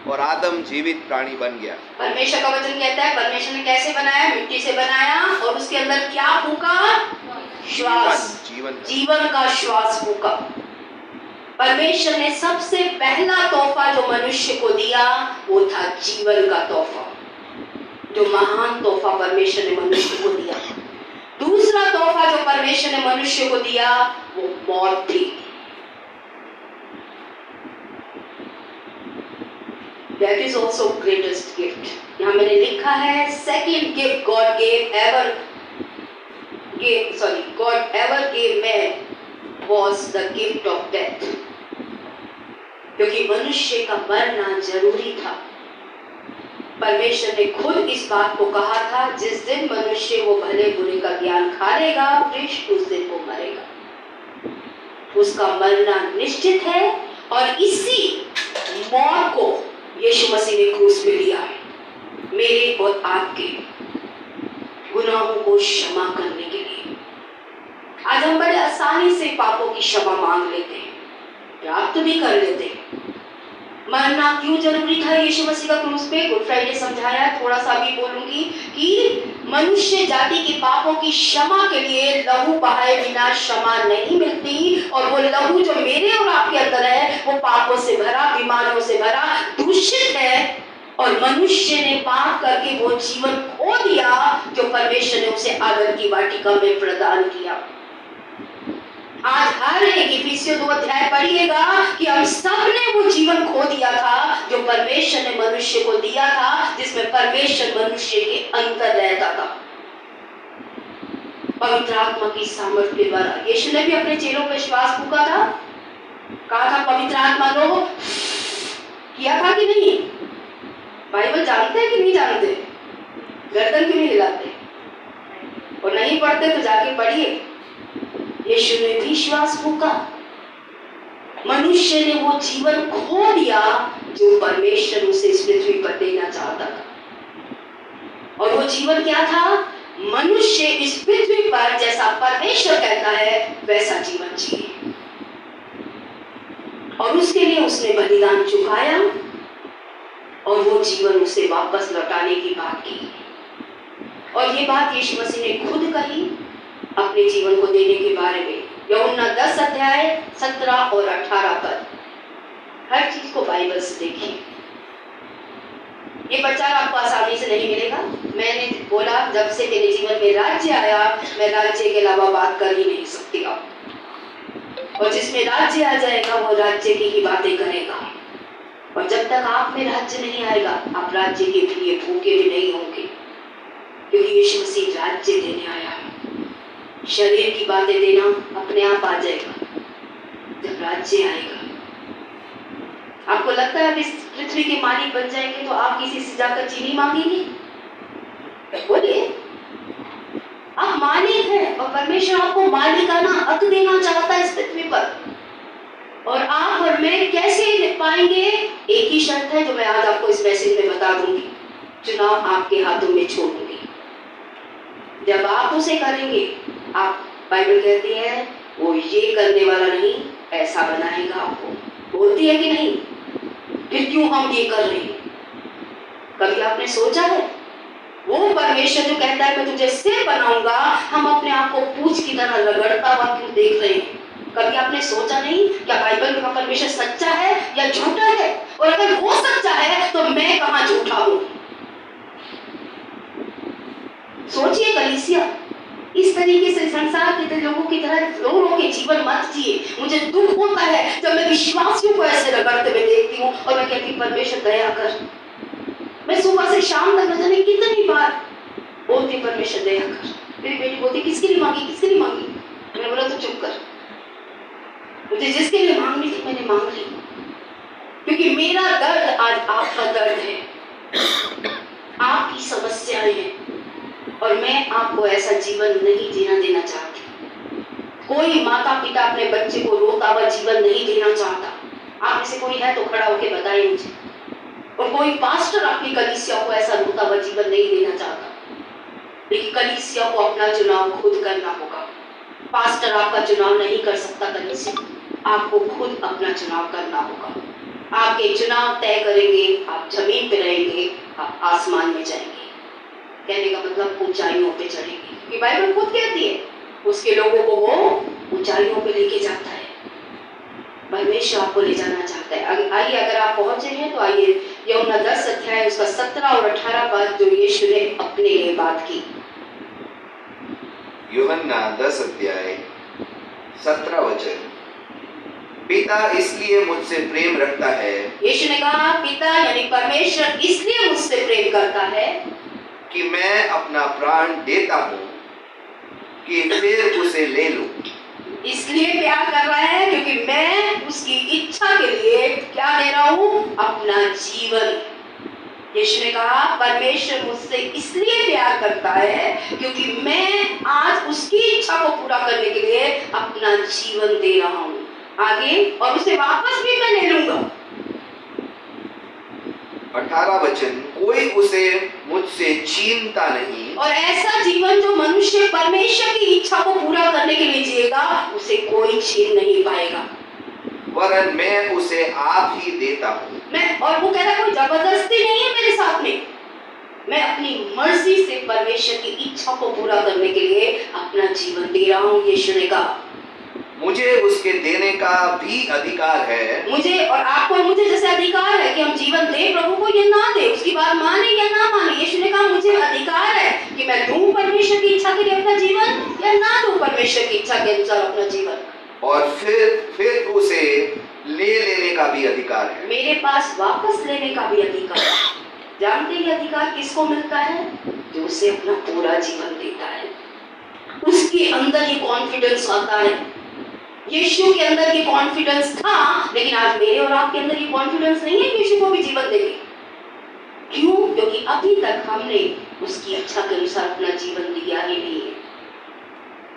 [SPEAKER 4] और आदम जीवित प्राणी बन गया। परमेश्वर का वचन कहता है परमेश्वर ने कैसे बनाया, मिट्टी से बनाया और उसके अंदर क्या फूंका, श्वास, जीवन का श्वास फूंका। परमेश्वर ने सबसे पहला तोहफा जो मनुष्य को दिया वो था जीवन का तोहफा, जो महान तोहफा परमेश्वर ने मनुष्य को दिया। दूसरा तोहफा जो परमेश्वर ने मनुष्य को दिया वो मौत थी। That is also greatest gift. यहाँ मैंने लिखा है second gift God ever gave man was the gift of death. क्योंकि मनुष्य का मरना जरूरी था। परमेश्वर ने खुद इस बात को कहा था जिस दिन मनुष्य वो भले बुरे का ज्ञान खा लेगा उस दिन वो मरेगा, उसका मरना निश्चित है। और इसी मौत को यीशु मसीह ने क्रूस पे लिया है, मेरे और आपके गुनाहों को क्षमा करने के लिए। आज हम बड़े आसानी से पापों की क्षमा मांग लेते हैं, प्राप्त भी कर लेते हैं,
[SPEAKER 3] मरना क्यों जरूरी था यीशु मसीह का क्रूस पे? गुड फ्राइडे समझाया, थोड़ा सा भी बोलूंगी कि मनुष्य जाति के पापों की क्षमा के लिए लहू बहाए बिना क्षमा नहीं मिलती, और वो लहू जो मेरे और आपके अंदर है वो पापों से भरा, बीमारियों से भरा, दूषित है, और मनुष्य ने पाप करके वो जीवन खो दिया जो परमेश्वर ने उसे आदम की वाटिका में प्रदान किया। आज हर एक इफिसियों 2 अध्याय पढ़िएगा कि हम सब ने वो जीवन खो दिया था जो परमेश्वर ने मनुष्य को दिया था, जिसमें परमेश्वर मनुष्य के अंदर रहता था पवित्र आत्मा की सामर्थ्य के द्वारा। यीशु ने भी अपने चेलों पर श्वास फूंका था, कहा था पवित्र आत्मा लो, किया था कि नहीं? बाइबल जानते हैं कि नहीं जानते? गर्दन क्यों नहीं हिलाते? और नहीं पढ़ते तो जाके पढ़िए। यीशु ने भी श्वास फूंका, मनुष्य ने वो जीवन खो दिया जो परमेश्वर उसे इस पृथ्वी पर देना चाहता था। और वो जीवन क्या था? मनुष्य इस पृथ्वी पर जैसा परमेश्वर कहता है वैसा जीवन जिए, और उसके लिए उसने बलिदान चुकाया, और वो जीवन उसे वापस लौटाने की बात की। और ये बात यीशु मसीह ने खुद कही अपने जीवन को देने के बारे में। यूहन्ना 10 अध्याय 17 और 18 पद। हर चीज को बाइबल से देखिए। ये प्रचार आपको आसानी से नहीं मिलेगा। मैंने बोला जब से मेरे जीवन में राज्य आया, मैं राज्य के अलावा बात कर ही नहीं सकती अब। और जिसमें राज्य आ जाएगा वो राज्य की ही बातें करेगा, और जब तक आप में राज्य नहीं आएगा आप राज्य के लिए भूखे भी नहीं होंगे, क्योंकि यीशु मसीह राज्य देने आया। शरीर की बातें देना अपने आप आ जाएगा जब राज्य आएगा। आपको लगता है इस पृथ्वी के मालिक बन जाएंगे तो आप किसी से जाकर चीनी मांगेंगे? बोलिए, आप मालिक हैं और परमेश्वर आपको मालिकाना हक देना चाहता है इस पृथ्वी पर। और आप और मैं कैसे पाएंगे? एक ही शर्त है जो मैं आज आपको इस मैसेज में बता दूंगी, चुनाव आपके हाथों में छोड़ दूंगी। जब आप उसे करेंगे, आप बाइबल कहती है वो ये करने वाला नहीं ऐसा बनाएगा आपको। बोलती है कि नहीं? फिर क्यों हम ये कर रहे हैं? कभी आपने सोचा है? वो परमेश्वर जो कहता है मैं तुझे सिर बनाऊंगा, हम अपने आप को पूंछ की तरह रगड़ता हुआ क्यों देख रहे हैं? कभी आपने सोचा नहीं क्या बाइबल में परमेश्वर सच्चा है या झूठा है? और अगर वो सच्चा है तो मैं कहां झूठा हूं? सोचिए कलीसिया, इस तरीके से संसार के लोगों की तरह लोगों के जीवन मत जिए। मुझे दुख होता है जब मैं विश्वासियों को ऐसे रगड़ते हुए देखती हूँ और मैं कहती हूँ परमेश्वर दया कर। मैं सुबह से शाम तक न जाने कितनी बार बोलती परमेश्वर दया कर। मेरी बेटी बोलती किसके लिए मांगी, किसके लिए मांगी? मैंने बोला तो चुप कर, मुझे जिसके लिए मांगनी थी मैंने मांग ली, क्योंकि मेरा दर्द आज आपका दर्द है, आपकी समस्याएं हैं, और मैं आपको ऐसा जीवन नहीं जीना देना चाहती। कोई माता पिता अपने बच्चे को रोता हुआ जीवन नहीं देना चाहता। आप में से कोई है तो खड़ा होकर बताइए मुझे। और कोई पास्टर अपनी कलीसिया को ऐसा रोता हुआ जीवन नहीं देना चाहता। लेकिन कलीसिया को अपना चुनाव खुद करना होगा। पास्टर आपका चुनाव नहीं कर सकता, कलीसिया आपको खुद अपना चुनाव करना होगा। आपके चुनाव तय करेंगे, आप जमीन पे रहेंगे, आप आसमान में जाएंगे। कहने का मतलब ऊंचाइयों पे चढ़ेंगे, क्योंकि बाइबल खुद कहती है उसके लोगों को वो ऊंचाइयों पे लेके जाता है। परमेश्वर आपको ले जाना चाहता है। आइए, अगर आप पहुंचे हैं तो आइए यूहन्ना 10 अध्याय उसका 17 और 18 पद जो यीशु ने अपने लिए बात की।
[SPEAKER 4] यूहन्ना 10 अध्याय 17 वचन। पिता इसलिए मुझसे प्रेम रखता है,
[SPEAKER 3] यीशु ने कहा पिता यानी परमेश्वर इसलिए मुझसे प्रेम करता है
[SPEAKER 4] कि मैं अपना प्राण देता हूँ कि फिर उसे ले लूं।
[SPEAKER 3] इसलिए प्यार कर रहा है क्योंकि मैं उसकी इच्छा के लिए क्या दे रहा हूँ? अपना जीवन। यीशु ने कहा परमेश्वर मुझसे इसलिए प्यार करता है क्योंकि मैं आज उसकी इच्छा को पूरा करने के लिए अपना जीवन दे रहा हूँ आगे, और उसे वापस भी मैं ले लूंगा।
[SPEAKER 4] 18 वचन। कोई उसे मुझसे छीनता नहीं,
[SPEAKER 3] और ऐसा जीवन जो मनुष्य परमेश्वर की इच्छा को पूरा करने के लिए जिएगा उसे कोई छीन नहीं पाएगा,
[SPEAKER 4] वरन मैं उसे आप ही देता हूँ।
[SPEAKER 3] और वो कह रहा है कोई जबरदस्ती नहीं है मेरे साथ में, मैं अपनी मर्जी से परमेश्वर की इच्छा को पूरा करने के लिए अपना जीवन दे रहा हूँ। यीशु ने कहा
[SPEAKER 4] मुझे उसके देने का भी अधिकार है।
[SPEAKER 3] मुझे और आपको और मुझे जैसे अधिकार है कि हम जीवन दे प्रभु को या ना दे, उसकी बात माने या ना माने। यीशु ने कहा मुझे अधिकार है कि मैं दूं परमेश्वर की इच्छा के लिए अपना जीवन या ना दूं परमेश्वर की इच्छा के अनुसार अपना जीवन।
[SPEAKER 4] और फिर उसे ले लेने का भी अधिकार है।
[SPEAKER 3] मेरे पास वापस लेने का भी अधिकार है। जानते हैं अधिकार किसको मिलता है? जो उसे अपना पूरा जीवन देता है। उसके अंदर ये कॉन्फिडेंस आता है। यीशु के अंदर ये कॉन्फिडेंस था, लेकिन आज मेरे और आपके अंदर ये कॉन्फिडेंस नहीं है कि यीशु को भी जीवन देंगे। क्यों? क्योंकि अभी तक हमने उसकी इच्छा के अनुसार अपना जीवन दिया ही नहीं है।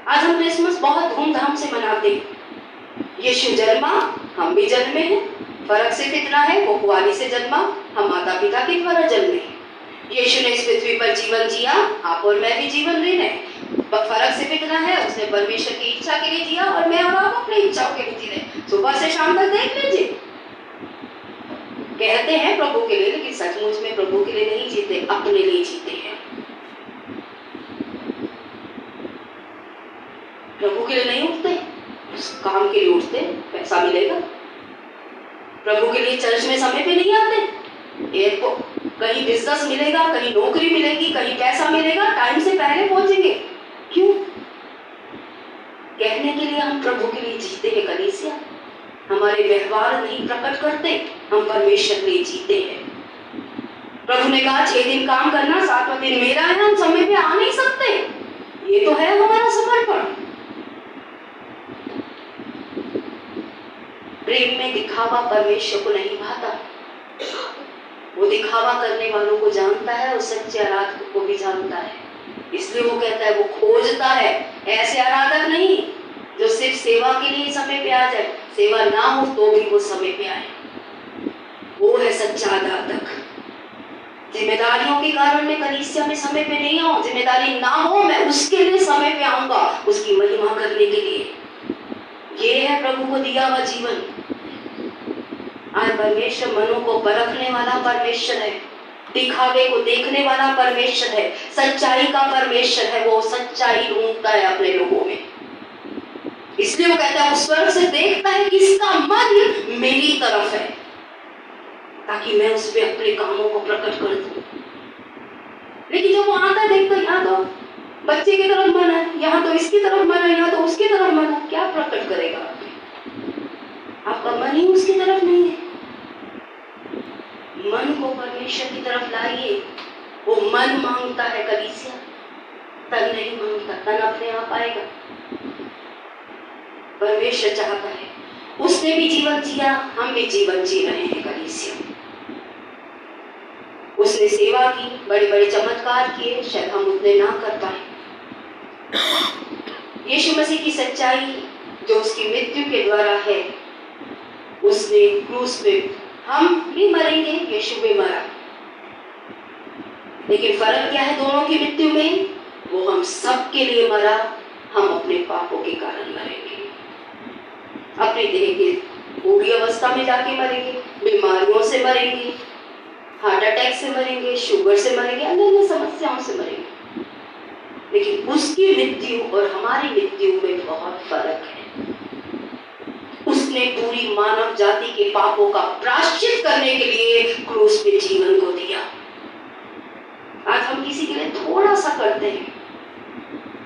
[SPEAKER 3] आज हम क्रिसमस बहुत धूमधाम से मनाते हैं। यीशु जन्मा, हम भी जन्मे हैं। फर्क सिर्फ इतना है, वो कुंवारी से जन्मा, हम माता पिता के द्वारा जन्मे। यीशु ने इस पृथ्वी पर जीवन जिया, आप और मैं भी जीवन जी रहे हैं। फर्क सिर्फ इतना है, उसने परमेश्वर की इच्छा के लिए जिया और मैं और आप अपनी इच्छाओं के लिए जी रहे। सुबह से शाम तक देख लीजिए, कहते हैं प्रभु के लिए, लेकिन सचमुच में प्रभु के लिए नहीं जीते, अपने लिए जीते हैं। प्रभु के लिए नहीं उठते, उस काम के लिए उठते, पैसा मिलेगा। प्रभु के लिए चर्च में समय पे नहीं आते, कहीं बिजनेस मिलेगा, कहीं नौकरी मिलेगी, कहीं पैसा मिलेगा, टाइम से पहले पहुंचेंगे। क्यों? कहने के लिए हम प्रभु के लिए जीते हैं कलीसिया, हमारे व्यवहार नहीं प्रकट करते, हम परमेश्वर के लिए जीते हैं। प्रभु ने कहा 6 दिन काम करना, 7वां दिन मेरा है, हम समय पे आ नहीं सकते। ये तो है हमारा समर्पण। प्रेम में दिखावा परमेश्वर को नहीं भाता। वो दिखावा करने वालों को जानता है और सच्चे आराधक को भी जानता है। इसलिए वो कहता है, वो खोजता है ऐसे आराधक नहीं जो सिर्फ सेवा के लिए समय पे आ जाए, सेवा ना हो तो भी वो समय पे आए। वो है सच्चा आराधक। जिम्मेदारियों के कारण मैं कलीसिया में समय पे नहीं आऊं, जिम्मेदारी ना हो मैं उसके लिए समय पे आऊंगा, उसकी महिमा करने के लिए। ये है प्रभु को दिया हुआ जीवन। आज परमेश्वर मनों को परखने वाला परमेश्वर है, दिखावे को देखने वाला परमेश्वर है, सच्चाई का परमेश्वर है। वो सच्चाई ढूंढता है अपने लोगों में। इसलिए वो कहता है, वो स्वर्ग से देखता है किसका मन मेरी तरफ है, ताकि मैं उसमें अपने कामों को प्रकट कर दूं। लेकिन जब वो आता है, देखता है यहाँ तो बच्चे की तरफ मन है, यहाँ तो इसकी तरफ मन है, यहाँ तो उसकी तरफ मन है, क्या प्रकट करेगा? आपका मन ही उसकी तरफ नहीं है। मन को परमेश्वर की तरफ लाइए। वो मन मांगता है कलीसिया, तन नहीं मांगता। तन अपने आप आएगा। परमेश्वर चाहता है, उसने भी जीवन जिया, हम भी जीवन जी रहे हैं कलीसिया। उसने सेवा की, बड़े बड़े चमत्कार किए, शायद हम उतने ना कर पाए। यीशु मसीह की सच्चाई जो उसकी मृत्यु के द्वारा है, उसने क्रूस पे, हम भी मरेंगे, यीशु भी मरा, लेकिन फर्क क्या है दोनों की मृत्यु में? वो हम सब के लिए मरा, हम अपने पापों के कारण मरेंगे, अपने देह के बूढ़ी अवस्था में जाके मरेंगे, बीमारियों से मरेंगे, हार्ट अटैक से मरेंगे, शुगर से मरेंगे, अन्य समस्याओं से मरेंगे। लेकिन उसकी मृत्यु और हमारी मृत्यु में बहुत फर्क है। उसने पूरी मानव जाति के पापों का प्रायश्चित करने के लिए क्रूस पे जीवन को दिया। आज हम किसी के लिए थोड़ा सा करते हैं,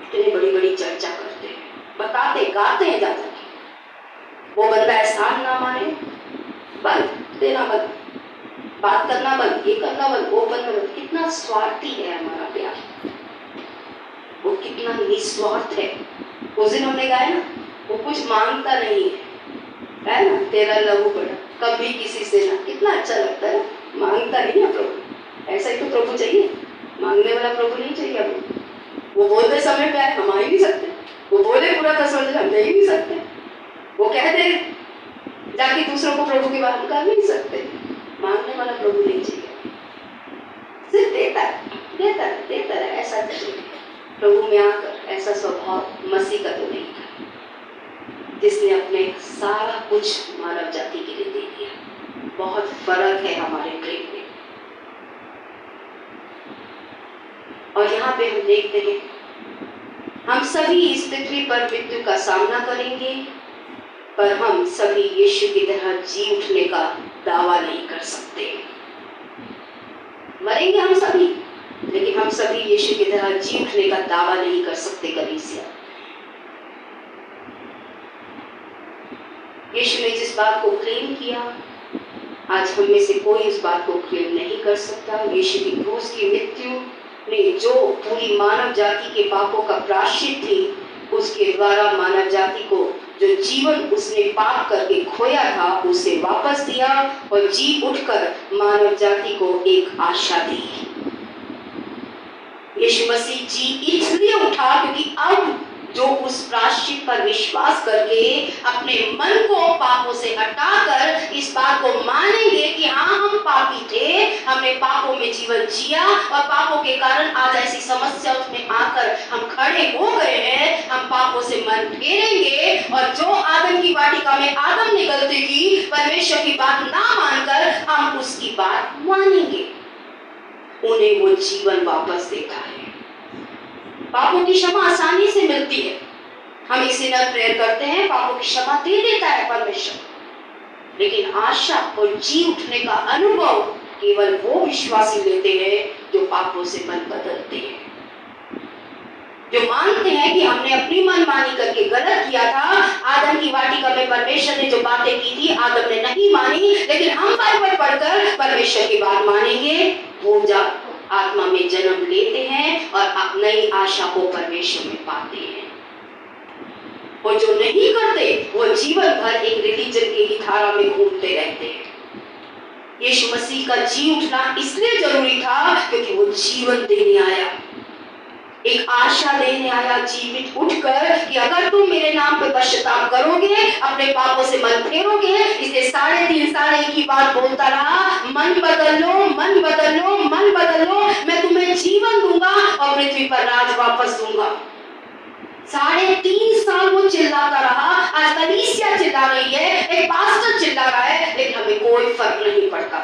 [SPEAKER 3] इतनी बड़ी बड़ी चर्चा करते हैं, बताते गाते हैं जाता है, वो बंदा एहसान ना माने, बंद देना बंद, बात करना बंद, ये करना बंद, वो करना बंद। कितना स्वार्थी है हमारा प्यार, वो कितना निस्वार्थ है। उस दिन हमने गाया ना, वो कुछ मांगता नहीं है ना, तेरा लहू बड़ा, कभी किसी से ना। कितना अच्छा लगता है, मांगता नहीं है प्रभु। ऐसा ही तो प्रभु चाहिए, मांगने वाला प्रभु नहीं चाहिए। अब वो बोलते समय पे आए, हम आ ही नहीं सकते। वो बोले पूरा 10 बजे, हम दे ही नहीं सकते। वो कहते जाके दूसरों को प्रभु की बात कर नहीं सकते। मांगने वाला प्रभु नहीं चाहिए, सिर्फ देता है, देता है, देता है। ऐसा चाहिए प्रभु में आकर। ऐसा स्वभाव मसीह का तो नहीं था, जिसने अपने सारा कुछ मानव जाति के लिए दे दिया। बहुत फर्क है हमारे प्रेम में। और यहाँ पे हम देखते हैं हम सभी इस पृथ्वी पर मृत्यु का सामना करेंगे, पर हम सभी यीशु की तरह जी उठने का दावा नहीं कर सकते। मरेंगे हम सभी, लेकिन हम सभी यीशु की तरह जी उठने का दावा नहीं कर सकते। कलीसिया, यीशु ने जिस बात को क्लेम किया, आज हम में से कोई इस बात को क्लेम नहीं कर सकता। यीशु की क्रूस की मृत्यु ने जो पूरी मानव जाति के पापों का प्रायश्चित थी, उसके द्वारा मानव जाति को जो जीवन उसने पाप करके खोया था उसे वापस दिया और जी उठकर मानव जाति को एक आशा दी। यीशु मसीह जी इसलिए उठा क्योंकि अब जो उस प्रायश्चित पर विश्वास करके अपने मन को पापों से हटाकर इस बात को मानेंगे कि हाँ, हम पापी थे, हमने पापों में जीवन जिया और पापों के कारण आज ऐसी समस्या उसमें आकर हम खड़े हो गए हैं। हम पापों से मन फेरेंगे और जो आदम की वाटिका में आदम ने गलती की, परमेश्वर की बात ना मानकर हम उसकी बात मानेंगे, उन्हें वो जीवन वापस देता है। पापों की क्षमा आसानी से मिलती है। हम इसी न प्रेयर करते हैं, पापों की क्षमा दे देता है परमेश्वर। लेकिन आशा और जी उठने का अनुभव केवल वो विश्वासी लेते हैं जो पापों से मन बदलते हैं, जो मानते हैं कि हमने अपनी मनमानी करके गलत किया था। आदम की वाटिका में परमेश्वर ने जो बातें की थी, आदम ने नहीं मानी, लेकिन हम बाइबल पढ़कर परमेश्वर की बात मानेंगे, हो जा आत्मा में जन्म लेते हैं और नई आशा को परमेश्वर में पाते हैं। और जो नहीं करते वो जीवन भर एक रिलीजन की ही धारा में घूमते रहते हैं। यीशु मसीह का जी उठना इसलिए जरूरी था क्योंकि वो जीवन देने आया, एक आशा देने आया, जीवित उठकर कि अगर तुम मेरे नाम पर पश्चाताप करोगे, अपने पापों से मन फेरोगे। इसे 3.5 साल एक ही बात बोलता रहा, मन बदल लो, मन बदल लो, मन बदल लो, मैं तुम्हें जीवन दूंगा और पृथ्वी पर राज वापस दूंगा। 3.5 साल वो चिल्लाता रहा। आज कलीसिया चिल्ला रही है, एक पास्टर चिल्ला रहा है, लेकिन हमें कोई फर्क नहीं पड़ता।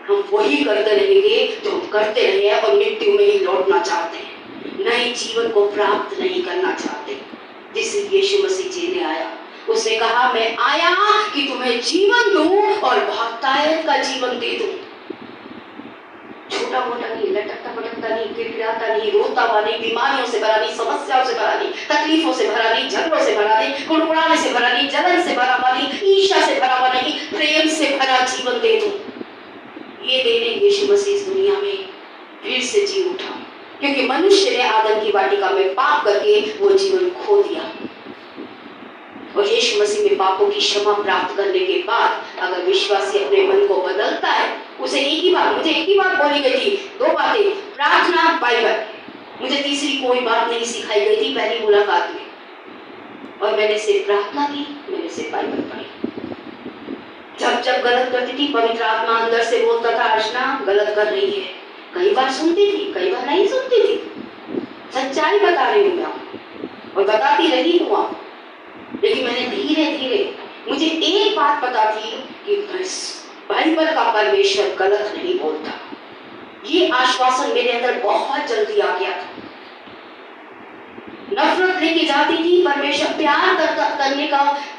[SPEAKER 3] हम वही करते रहेंगे जो हम करते रहे हैं और मृत्यु में ही लौटना चाहते हैं, नए जीवन को प्राप्त नहीं करना चाहते, जिसे यीशु मसीह जी ने आया। उसने कहा, मैं आया कि तुम्हें जीवन दूं और बहुतायत का जीवन दे दूं। छोटा मोटा नहीं, लटकता पटकता नहीं, गिड़गिड़ाता नहीं, रोता हुआ नहीं, बीमारियों से भरा नहीं, समस्याओं से भरा नहीं, तकलीफों से भरा नहीं, झगड़ों से भरा नहीं, कुड़कुड़ाने से भरा नहीं, जलन से भरा हुआ नहीं, ईर्ष्या से भरा हुआ नहीं, प्रेम से भरा जीवन दे दूं। ये देने यीशु मसीह इस दुनिया में फिर से जी उठा, क्योंकि मनुष्य ने आदम की वाटिका में पाप करके वो जीवन खो दिया। और यीशु मसीह में पापों की क्षमा प्राप्त करने के बाद अगर विश्वासी अपने मन को बदलता है, उसे मुझे एक ही बात बोली गई थी, 2 बातें, प्रार्थना, बाइबल। मुझे तीसरी कोई बात नहीं सिखाई गई थी पहली मुलाकात में। और मैंने सिर्फ प्रार्थना की, मैंने सिर्फ बाइबल पढ़ी। जब गलत करती थी, पवित्र आत्मा अंदर से बोलता था, अर्चना गलत कर रही है। कई बार सुनती थी, कई बार नहीं सुनती थी। सच्चाई बता रही हूँ मैं और बताती रही हूँ। लेकिन मैंने धीरे धीरे, मुझे एक बात पता थी कि बस बाइबल का परमेश्वर गलत नहीं बोलता। ये आश्वासन मेरे अंदर बहुत जल्दी आ गया था। नफरत लेके जाती थी, परमेश्वर प्यार करने का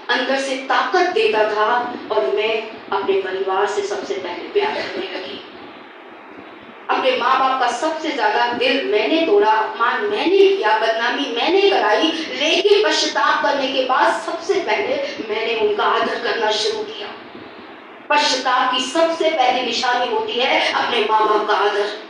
[SPEAKER 3] अंदर से ताकत देता था और मैं अपने परिवार से सबसे पहले प्यार करने लगी। अपने माँ बाप का सबसे ज्यादा दिल मैंने तोड़ा, अपमान मैंने किया, बदनामी मैंने कराई, लेकिन पश्चाताप करने के बाद सबसे पहले मैंने उनका आदर करना शुरू किया। पश्चाताप की सबसे पहली निशानी होती है अपने माँ बाप का आदर।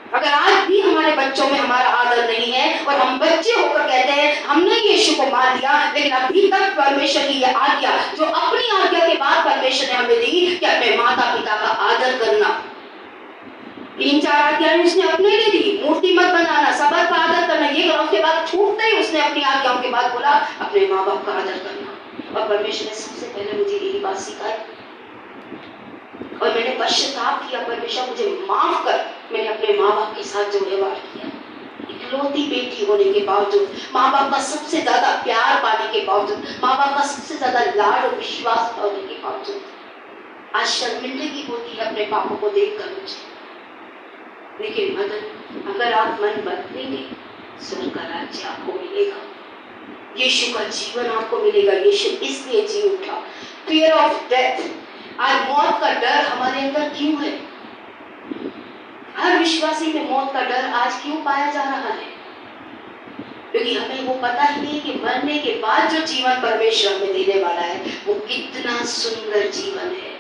[SPEAKER 3] अगर आज भी हमारे बच्चों में हमारा आदर नहीं है और हम बच्चे होकर कहते हैं हमने यीशु को मान लिया, लेकिन अभी तक परमेश्वर की यह आज्ञा जो अपनी आज्ञा के बाद परमेश्वर ने हमें दी कि अपने माता पिता का आदर करना, 3-4 आज्ञाएं उसने अपने लिए दी। मूर्ति मत बनाना, सबक का आदर करना, ये करो। उसके बाद छूटते ही उसने अपनी आज्ञाओं के बाद बोला अपने माँ बाप का आदर करना। और परमेश्वर ने सबसे पहले मुझे यही बात सिखाई और मैंने पश्चाताप किया, परमेश्वर मुझे माफ कर, मैंने अपने माँ बाप के साथ जो व्यवहार किया। इकलौती बेटी होने के बावजूद, माँ बाप का सबसे ज्यादा प्यार पाने के बावजूद, माँ बाप का सबसे ज्यादा लाड और विश्वास पाने के बावजूद आज शर्मिंदगी होती है अपने पापों को देखकर मुझे। लेकिन मदन, अगर आप मन बदलेंगे, स्वर्ग का राज्य आपको मिलेगा, यीशु का जीवन आपको मिलेगा। यीशु इसलिए जी उठा। फियर ऑफ डेथ, आज मौत का डर हमारे अंदर क्यों है? हर विश्वासी में मौत का डर आज क्यों पाया जा रहा है? क्योंकि हमें वो पता ही नहीं कि मरने के बाद जो जीवन परमेश्वर हमें देने वाला है वो कितना सुंदर जीवन है,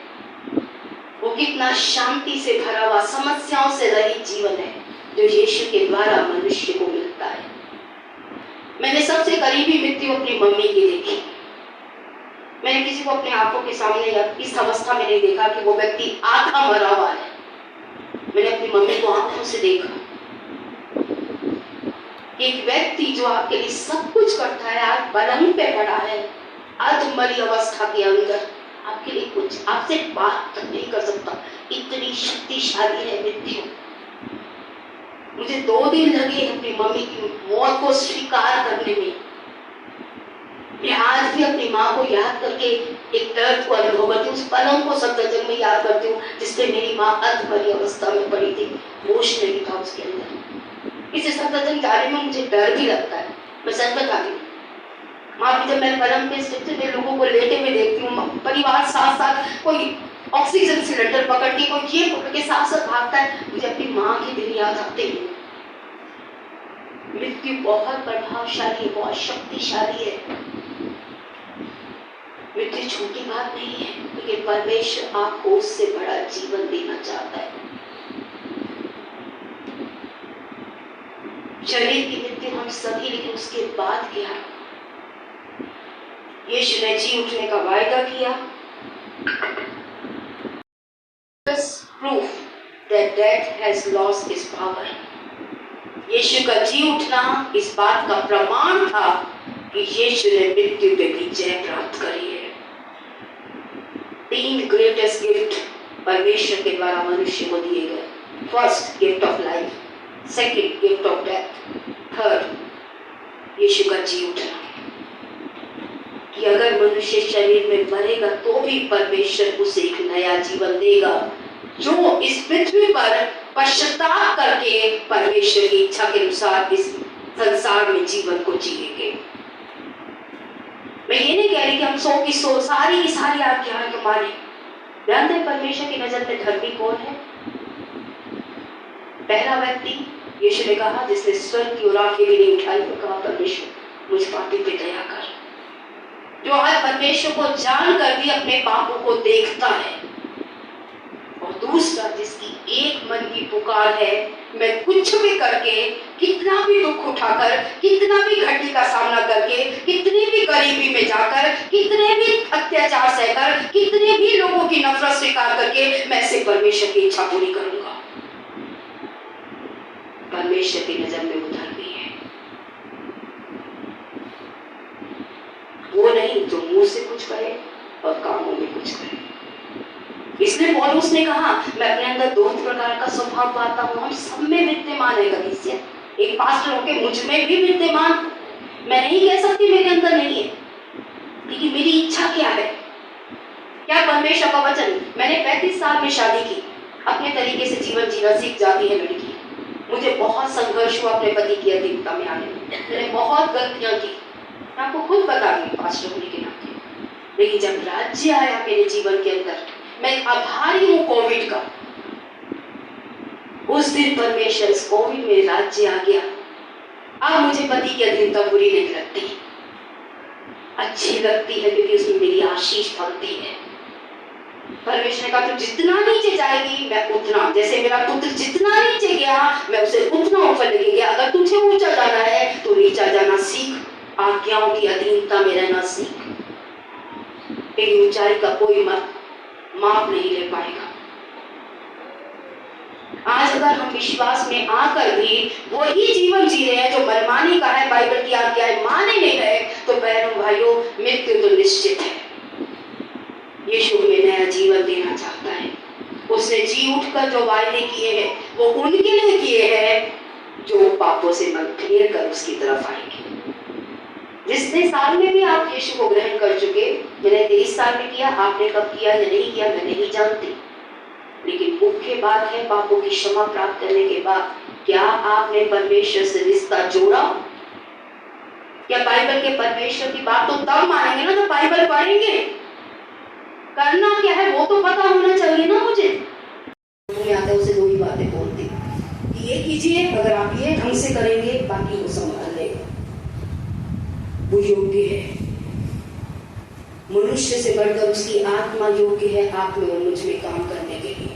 [SPEAKER 3] वो कितना शांति से भरा हुआ, समस्याओं से रहित जीवन है जो यीशु के द्वारा मनुष्य को मिलता है। मैंने सबसे करीबी मृत्यु अपनी मम्मी की देखी। मैंने किसी को अपने आंखों के सामने या इस अवस्था में नहीं देखा कि वो व्यक्ति आधा मरा हुआ है। मैंने अपनी मम्मी को आंखों से देखा। एक व्यक्ति जो आपके लिए सब कुछ करता है, आज पलंग पे पड़ा है, अधमरी अवस्था के अंदर, आपके लिए कुछ आपसे बात तक नहीं कर सकता, इतनी शक्तिशाली है मृत्यु। मुझे 2 दिन लगे अपनी मम्मी की मौत को स्वीकार करने में। मैं आज भी अपनी माँ को याद करके एक दर्द को अनुभव करती हूँ, उस पलंग को सप्तजंग में याद करती हूँ जिसमें मेरी माँ अधमरी अवस्था में पड़ी थी, होश नहीं था उसके अंदर। इसे सप्तजंग जाने में मुझे डर भी लगता है, मैं सच बताती हूँ। माँ भी जब मैं पलंग पे स्थित लोगों को लेटे हुए देखती हूँ, परिवार साथ साथ, कोई ऑक्सीजन सिलेंडर पकड़ के, कोई ये पकड़ के साथ साथ भागता है, मुझे अपनी माँ की दिन याद आते हैं। मृत्यु बहुत प्रभावशाली है, बहुत शक्तिशाली है। मृत्यु छोटी बात नहीं है, लेकिन परमेश्वर आपको उससे बड़ा जीवन देना चाहता है। शरीर की मृत्यु हम सभी, लेकिन उसके बाद क्या? यीशु ने जी उठने का वायदा किया। Proof that death has lost its power. यीशु का जी उठना इस बात का प्रमाण था कि यीशु ने मृत्यु पे भी जय प्राप्त करी है। 3 ग्रेटेस्ट गिफ्ट परमेश्वर के द्वारा मनुष्य को दिए गए। First, gift of life. Second, gift of death. Third, Yeshu का जी उठना। कि अगर मनुष्य शरीर में मरेगा तो भी परमेश्वर उसे एक नया जीवन देगा, जो इस पृथ्वी पर पश्चाताप करके परमेश्वर की इच्छा के अनुसार इस संसार में जीवन को जिएंगे। मैं ये नहीं कह रही कि हम 100 की 100 सारी की सारी आज्ञाएं को माने। जानते हैं परमेश्वर की नजर में धर्मी कौन है? पहला व्यक्ति यीशु ने कहा, जिसने स्वर्ग की ओर आंखें भी नहीं उठाई, और कहा, परमेश्वर मुझ पापी पे दया कर। जो आज परमेश्वर को जानकर भी अपने पापों को देखता है। और दूसरा, जिसकी एक मन की पुकार है, मैं कुछ भी करके, कितना भी दुख उठाकर, कितना भी घटी का सामना करके, कितनी भी गरीबी में जाकर, कितने भी अत्याचार सहकर, कितने भी लोगों की नफरत स्वीकार करके, मैं से परमेश्वर की इच्छा पूरी करूंगा। परमेश्वर की नजर में वो धर्मी है, वो नहीं जो मुंह से कुछ कहे और कामों में कुछ करे। इसलिए पौलुस ने कहा, मैं अपने अंदर 2 प्रकार का स्वभाव पाता हूँ, हम सब में विद्यमान है। कलीसिया, एक पास्टर होके मुझ में भी विद्यमान। मैं नहीं कह सकती मेरे अंदर नहीं है, लेकिन मेरी इच्छा क्या है? क्या परमेश्वर का वचन? मैंने 35 साल में शादी की, अपने तरीके से जीवन जीना सीख जाती है लड़की। मुझे बहुत संघर्ष हुआ अपने पति की अधीनता में आने में, मैंने बहुत गलतियां की, मैं आपको खुद बता रही पास्टर होने के नाते। लेकिन जब राज्य आया मेरे जीवन के अंदर, मैं आभारी हूँ कोविड का। उस दिन परमेश्वर इस कोविड में राज्य आ गया। अब मुझे पति की अधीनता बुरी नहीं लगती, अच्छी लगती है, क्योंकि उसमें मेरी आशीष फलती है। परमेश्वर ने कहा, तू जितना नीचे जाएगी मैं उतना, जैसे मेरा पुत्र जितना नीचे गया मैं उसे उतना ऊपर लेके गया। अगर तुझे ऊंचा जाना है तो नीचा जाना सीख, आज्ञाओं की अधीनता में रहना सीख। तेरी ऊंचाई का कोई माप नहीं ले पाएगा। आज अगर हम विश्वास में आकर भी वही जीवन जी रहे हैं जो मनमानी का है, बाइबल की आज्ञाएं माने नहीं रहे, तो बहनों भाइयों, मृत्यु तो निश्चित है। यीशु हमें नया जीवन देना चाहता है। उसने जी उठकर जो वायदे किए हैं वो उनके लिए किए हैं जो पापों से मन फेर कर उसकी तरफ आएंगे। जितने साल में भी आप यीशु को ग्रहण कर चुके, मैंने 23 साल में किया, आपने कब किया या नहीं किया मैं नहीं जानती, लेकिन मुख्य बात है पापों की क्षमा प्राप्त करने के बाद क्या आपने परमेश्वर से रिश्ता जोड़ा? क्या बाइबल के परमेश्वर की बात तो तब मानेंगे ना जब बाइबल पढ़ेंगे। करना क्या है वो तो पता होना चाहिए ना मुझे। मुझे आता है उसे दो ही बातें बोलती कि ये कीजिए, अगर आप ये ढंग से करेंगे बाकी वो संभाल लेगा। वो योग्य है, मनुष्य से बढ़कर उसकी आत्मा योग्य है आप में और मुझ में काम करने के लिए।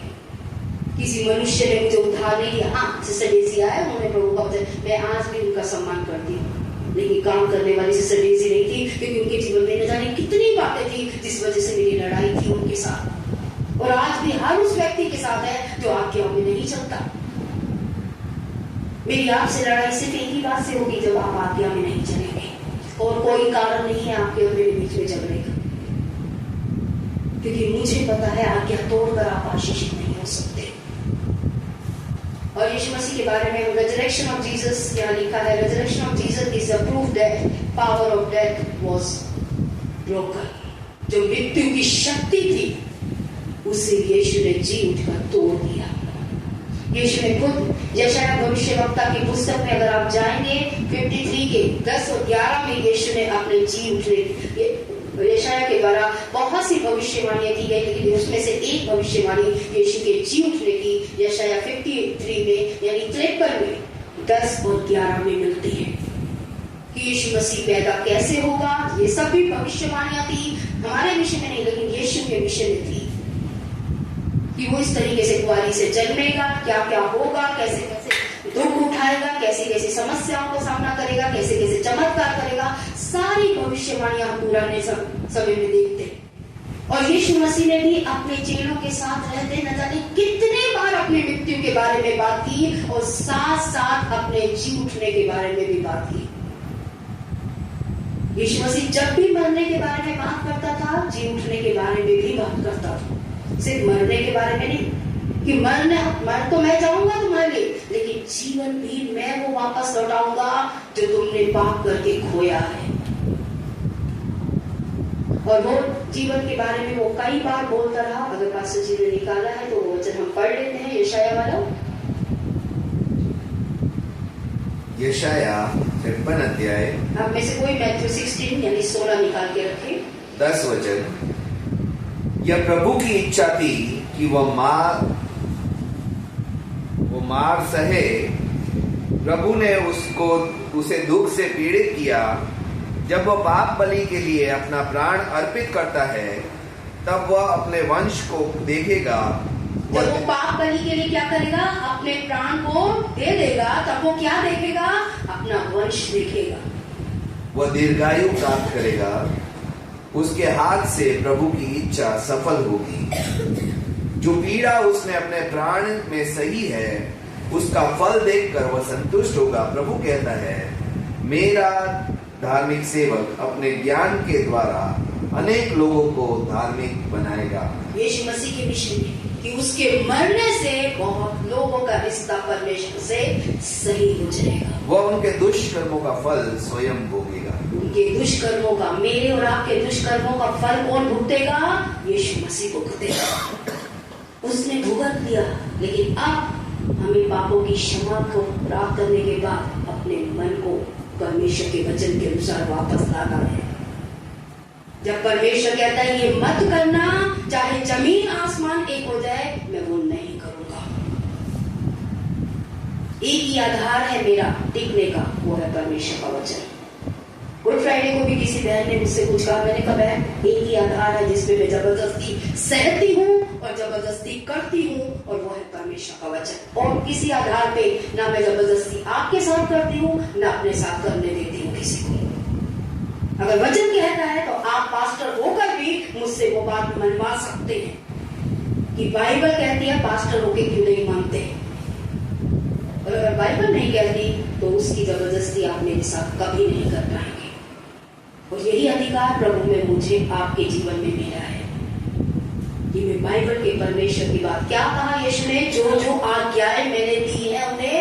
[SPEAKER 3] किसी मनुष्य ने मुझे उधार नहीं लिया। हाँ, सिस्टर डेजी आए, उन्होंने प्रभु का वचन, मैं आज भी उनका सम्मान करती हूँ, लेकिन काम करने वाली सिस्टर डेजी नहीं थी, क्योंकि उनके जीवन में न जाने कितनी बातें थी जिस वजह से मेरी लड़ाई थी उनके साथ, और आज भी हर उस व्यक्ति के साथ है जो आज्ञाओं में नहीं चलता। मेरी आपसे लड़ाई सिर्फ एक ही बात से होगी, जब आप आज्ञा में नहीं चलेंगे, और कोई कारण नहीं है आपके और मेरे बीच में झगड़े का, क्योंकि मुझे पता है आज्ञा तोड़कर आप आशीषित नहीं हो सकते। और यीशु मसीह के बारे में रेजरेक्शन ऑफ जीसस यहाँ लिखा है, resurrection of Jesus is a proof that power of death was broken. जो मृत्यु की शक्ति थी उसे यीशु ने जी उठकर तोड़ दिया। यीशु ने खुद यशाया भविष्यवक्ता की पुस्तक में अगर आप जाएंगे 53 के 10 और 11 में यीशु ने अपने जी उठने, यशाया के द्वारा बहुत सी भविष्यवाणियां की गई, लेकिन उसमें से एक भविष्यवाणी यीशु के जी उठने की यशाया 53 में यानी 53 में 10 और 11 में मिलती है कि यीशु मसीह पैदा कैसे होगा। ये सभी भविष्यवाणियां थी, हमारे विषय में नहीं लेकिन यीशु के विषय में थी, कि वो इस तरीके से कुआरी से जन्मेगा, क्या क्या होगा, कैसे कैसे दुख उठाएगा, कैसी कैसी समस्याओं का सामना करेगा, कैसे कैसे चमत्कार करेगा। सारी भविष्यवाणियां हम पुराने समय में देखते हैं। और यीशु मसीह ने भी अपने चेलों के साथ रहते न जाने कितने बार अपनी मृत्यु के बारे में बात की, और साथ साथ अपने जी उठने के बारे में भी बात की। यीशु मसीह जब भी मरने के बारे में बात करता था, जी उठने के बारे में भी बात करता था। सिर्फ मरने के बारे में नहीं कि मर तो मैं जाऊंगा तुम्हारे लिए, लेकिन जीवन भी मैं वो वापस लौटाऊंगा जो तुमने पाप करके खोया है। और वो जीवन के बारे में वो कई बार बोलता रहा। अगर पास्टर जी ने निकाला है तो वो वचन हम पढ़ लेते हैं, यशाया वाला,
[SPEAKER 4] यशाया 53 अध्याय,
[SPEAKER 3] आप में से कोई मैथ्यू 16 यानी 16 निकाल के रखे।
[SPEAKER 4] 10 वचन। यह प्रभु की इच्छा थी कि वह मार सहे। प्रभु ने उसे दुख से पीड़ित किया। जब वह पाप बलि के लिए अपना प्राण अर्पित करता है तब वह अपने वंश को देखेगा।
[SPEAKER 3] जब वो पाप बलि के लिए क्या करेगा? अपने प्राण को दे देगा। तब वो क्या देखेगा? अपना वंश देखेगा।
[SPEAKER 4] वह दीर्घायु प्राप्त करेगा। उसके हाथ से प्रभु की इच्छा सफल होगी। जो पीड़ा उसने अपने प्राण में सही है उसका फल देखकर वह संतुष्ट होगा। प्रभु कहता है, मेरा धार्मिक सेवक अपने ज्ञान के द्वारा अनेक लोगों को धार्मिक बनाएगा।
[SPEAKER 3] यीशु मसीह के विषय में कि उसके मरने से बहुत लोगों का रिश्ता परमेश्वर से सही हो जाएगा।
[SPEAKER 4] वह उनके दुष्कर्मों का फल स्वयं भोगेगा।
[SPEAKER 3] उनके दुष्कर्मों का, मेरे और आपके दुष्कर्मों का फल कौन भुगतेगा? यीशु मसीह को भुगतेगा। उसने भुगत दिया, लेकिन अब हमें पापों की क्षमा को प्राप्त करने के बाद अपने मन को परमेश्वर के वचन के अनुसार वापस लाना है। जब परमेश्वर कहता है ये मत करना, चाहे जमीन आसमान एक हो जाए, मैं वो नहीं करूंगा। एक ही आधार है मेरा टिकने का, वो है परमेश्वर का वचन। गुड फ्राइडे को भी किसी बहन ने मुझसे कुछ कहा, मैंने कहा बहन एक ही आधार है जिसपे मैं जबरदस्ती सहती हूँ और जबरदस्ती करती हूँ, और वो है परमेश्वर का वचन। और किसी आधार पे ना मैं जबरदस्ती आपके साथ करती हूँ, ना अपने साथ करने देती हूँ किसी को। अगर वचन कहता है तो आप पास्टर होकर भी मुझसे वो बात मनवा सकते हैं कि बाइबल कहती है, पास्टर होके क्यों नहीं मानते। और अगर बाइबल नहीं कहती तो उसकी जबरदस्ती आप मेरे साथ कभी नहीं कर पाएंगे। और यही अधिकार प्रभु में मुझे आपके जीवन में मिला है कि मैं बाइबल के परमेश्वर की बात, क्या कहा यीशु ने, जो जो आज्ञाएं मैंने दी है उन्हें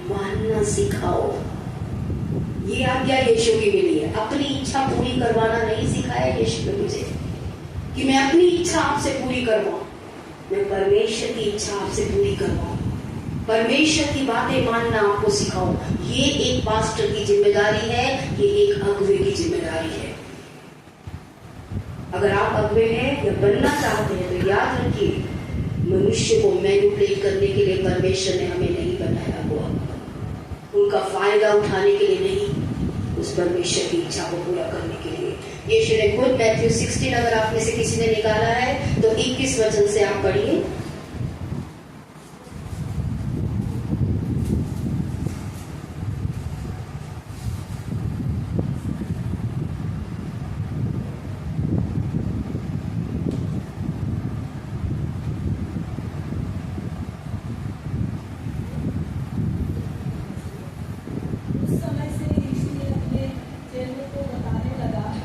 [SPEAKER 3] मान करना सिखाओ। ये आज्ञा यीशु की मिली है। अपनी इच्छा पूरी करवाना नहीं सिखाया यीशु ने मुझे कि मैं अपनी इच्छा आपसे पूरी करवाऊं, मैं परमेश्वर की इच्छा आपसे पूरी करवाऊं, परमेश्वर की बातें मानना आपको सिखाओ। ये एक पास्टर की जिम्मेदारी है, ये एक अगुवे की जिम्मेदारी है। अगर आप अगुवे हैं या बनना चाहते हैं तो याद रखिए, मनुष्य को मैनिपुलेट करने के लिए परमेश्वर ने हमें नहीं बनाया हुआ, उनका फायदा उठाने के लिए नहीं, उस परमेश्वर की इच्छा को पूरा करने के लिए। यीशु ने खुद मैथ्यू 16, अगर आप में से किसी ने निकाला है तो 21 वचन से आप पढ़िए।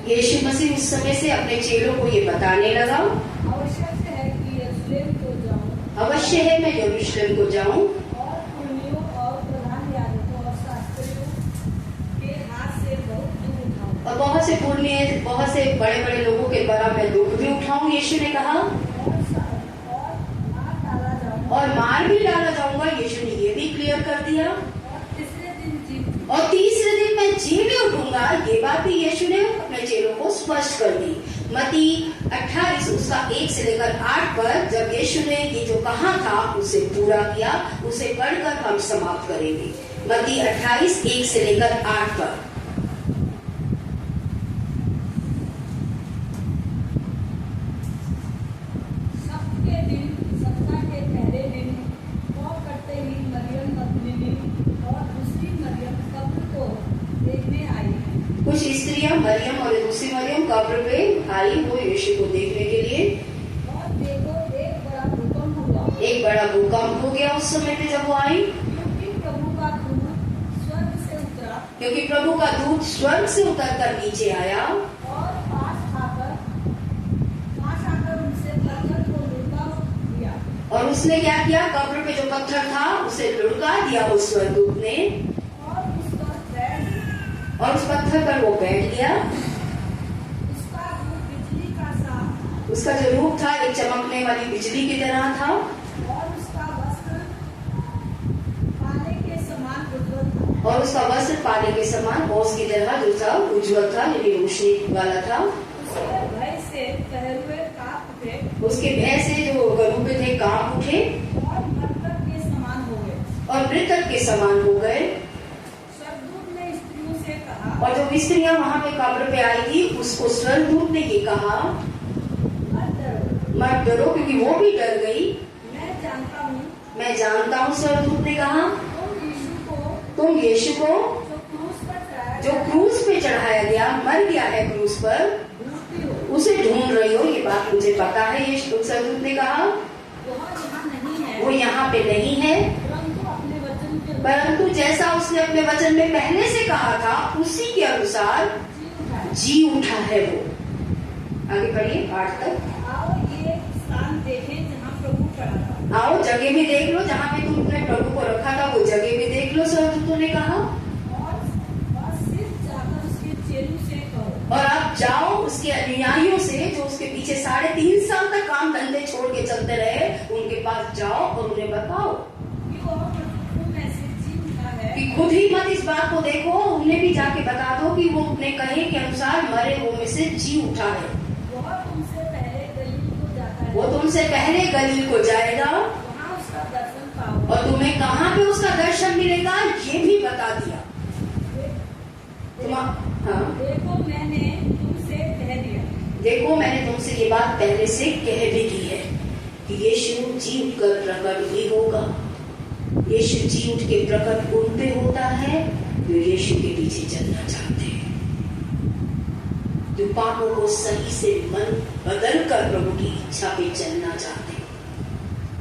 [SPEAKER 3] यीशु मसीह उस समय से अपने चेलों को ये बताने लगा, अवश्य है मैं यरूशलेम को जाऊं
[SPEAKER 5] और पुरनियों और प्रधान याजकों और शास्त्रियों के हाथ से बहुत दुख उठाऊं
[SPEAKER 3] और बहुत से पुण्य, बहुत से बड़े बड़े लोगों के द्वारा मैं दुख भी उठाऊं। यीशु ने कहा और मार भी डाला जाऊंगा। यीशु ने ये भी क्लियर कर दिया। और तीसरे दिन मैं जी भी उठूंगा। ये बात भी यीशु ने अपने चेलों को स्पष्ट कर दी। मत्ती 28 उसका 1 से लेकर 8 पर जब यीशु ने ये जो कहा था उसे पूरा किया, उसे पढ़कर हम समाप्त करेंगे। मत्ती 28 1 से लेकर 8 पर।
[SPEAKER 5] सप्ताह के पहले दिन और करते ही मरियम मगदलीनी और दूसरी मरियम कब्र को देखने आई।
[SPEAKER 3] कुछ स्त्रियां मरियम और दूसरी मरियम कब्र पे आई वो यीशु को देखने के लिए।
[SPEAKER 5] और देखो एक बड़ा भूकंप हुआ।
[SPEAKER 3] एक बड़ा भूकंप हो गया उस समय पे जब वो आई,
[SPEAKER 5] क्योंकि प्रभु का दूत स्वर्ग से उतरा।
[SPEAKER 3] क्योंकि प्रभु का दूत स्वर्ग से उतरकर नीचे आया
[SPEAKER 5] और पास आकर उनसे पत्थर को लुढ़का दिया।
[SPEAKER 3] और उसने क्या किया, कब्र पे जो पत्थर था उसे लुढ़का दिया उस स्वर्गदूत ने
[SPEAKER 5] और उस पर बैठ
[SPEAKER 3] और उस पत्थर पर वो बैठ गया।
[SPEAKER 5] उसका रूप बिजली का सा
[SPEAKER 3] उसका जो रूप था एक चमकने वाली बिजली की तरह था
[SPEAKER 5] और उसका वस्त्र पाले के समान उज्ज्वल था।
[SPEAKER 3] और उसका वस्त्र पाले के समान ओस की तरह जो था उज्ज्वल था, यानी रोशनी वाला था।
[SPEAKER 5] उसके भय से पहरुए कांप उठे
[SPEAKER 3] उसके भय से जो गरूबे थे कांप उठे
[SPEAKER 5] और मृतक के समान हो गए।
[SPEAKER 3] और मृतक के समान हो गए।
[SPEAKER 5] स्वर्गदूत ने स्त्रियों से कहा
[SPEAKER 3] और जो स्त्रियां वहां पे कब्र पे आई थी उसको स्वर्गदूत ने ये कहा
[SPEAKER 5] मत डरो,
[SPEAKER 3] मत डरो, क्योंकि वो भी डर गई।
[SPEAKER 5] मैं जानता हूँ
[SPEAKER 3] स्वर्गदूत ने कहा तुम यीशु को
[SPEAKER 5] जो
[SPEAKER 3] जो
[SPEAKER 5] क्रूस पर चढ़ाया
[SPEAKER 3] क्रूस पे चढ़ाया गया, मर गया है क्रूस पर,
[SPEAKER 5] ढूंढती हो।
[SPEAKER 3] उसे ढूंढ रही हो। ये बात मुझे पता है। ये स्वर्गदूत ने कहा वो यहाँ पे नहीं है, परंतु जैसा उसने अपने वचन में पहले से कहा था उसी के अनुसार जी उठा है वो। आगे पढ़िए 8 तक।
[SPEAKER 5] आओ ये स्थान देखें जहाँ प्रभु पड़ा था।
[SPEAKER 3] आओ जगह भी देख लो जहाँ पे तुम अपने प्रभु को रखा था, वो जगह भी देख लो। स्वर्गदूतों ने कहा
[SPEAKER 5] और सिर्फ जाकर उसके चेलों से कहो।
[SPEAKER 3] और आप जाओ उसके अनुयायियों से जो उसके पीछे 3.5 साल तक काम धंधे छोड़ के चलते रहे, उनके पास जाओ और उन्हें बताओ
[SPEAKER 5] कि वो तुम ऐसे जी उठा है
[SPEAKER 3] कि खुद ही मत इस बात को देखो, उन्हें भी जाके बता दो कि वो अपने कहे के अनुसार मरे हुए में से जी उठा है।
[SPEAKER 5] वह तुमसे पहले गलील को जाता है।
[SPEAKER 3] वो तुमसे पहले गलील को जाएगा
[SPEAKER 5] वहाँ उसका दर्शन पाओ।
[SPEAKER 3] और तुम्हें कहाँ पे उसका दर्शन मिलेगा ये भी बता दिया। हाँ, देखो मैंने तुमसे ये बात पहले से कह भी दी है कि यीशु जी उठकर प्रकट भी होगा। यीशु जी उठ के प्रकट उन पे होता है जो यीशु के पीछे चलना चाहते हैं, जो पापों को सही से मन बदल कर प्रभु की इच्छा पे चलना चाहते हैं।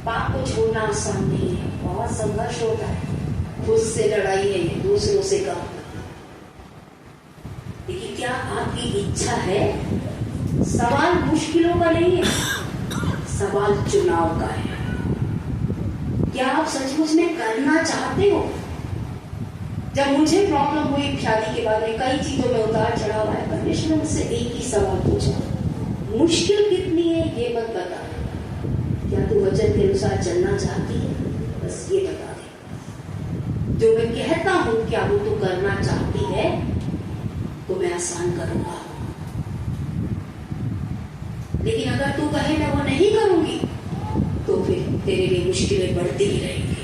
[SPEAKER 3] पाप को छोड़ना आसान नहीं है, बहुत संघर्ष होता है, खुद से लड़ाई है, दूसरों से काम। लेकिन क्या आपकी इच्छा है? सवाल मुश्किलों का नहीं है, सवाल चुनाव का है। क्या आप सचमुच में करना चाहते हो? जब मुझे प्रॉब्लम हुई शादी के बाद में, कई चीजों में उतार चढ़ाव आया, परमेश्वर ने मुझसे एक ही सवाल पूछा, मुश्किल कितनी है ये मत बता, क्या तू वचन के अनुसार चलना चाहती है, बस ये बता दे। जो मैं कहता हूं क्या वो तू करना चाहती है तो मैं आसान करूंगा, लेकिन अगर तू कहे मैं वो नहीं करूंगी तो फिर तेरे लिए मुश्किलें बढ़ती ही रहेंगी।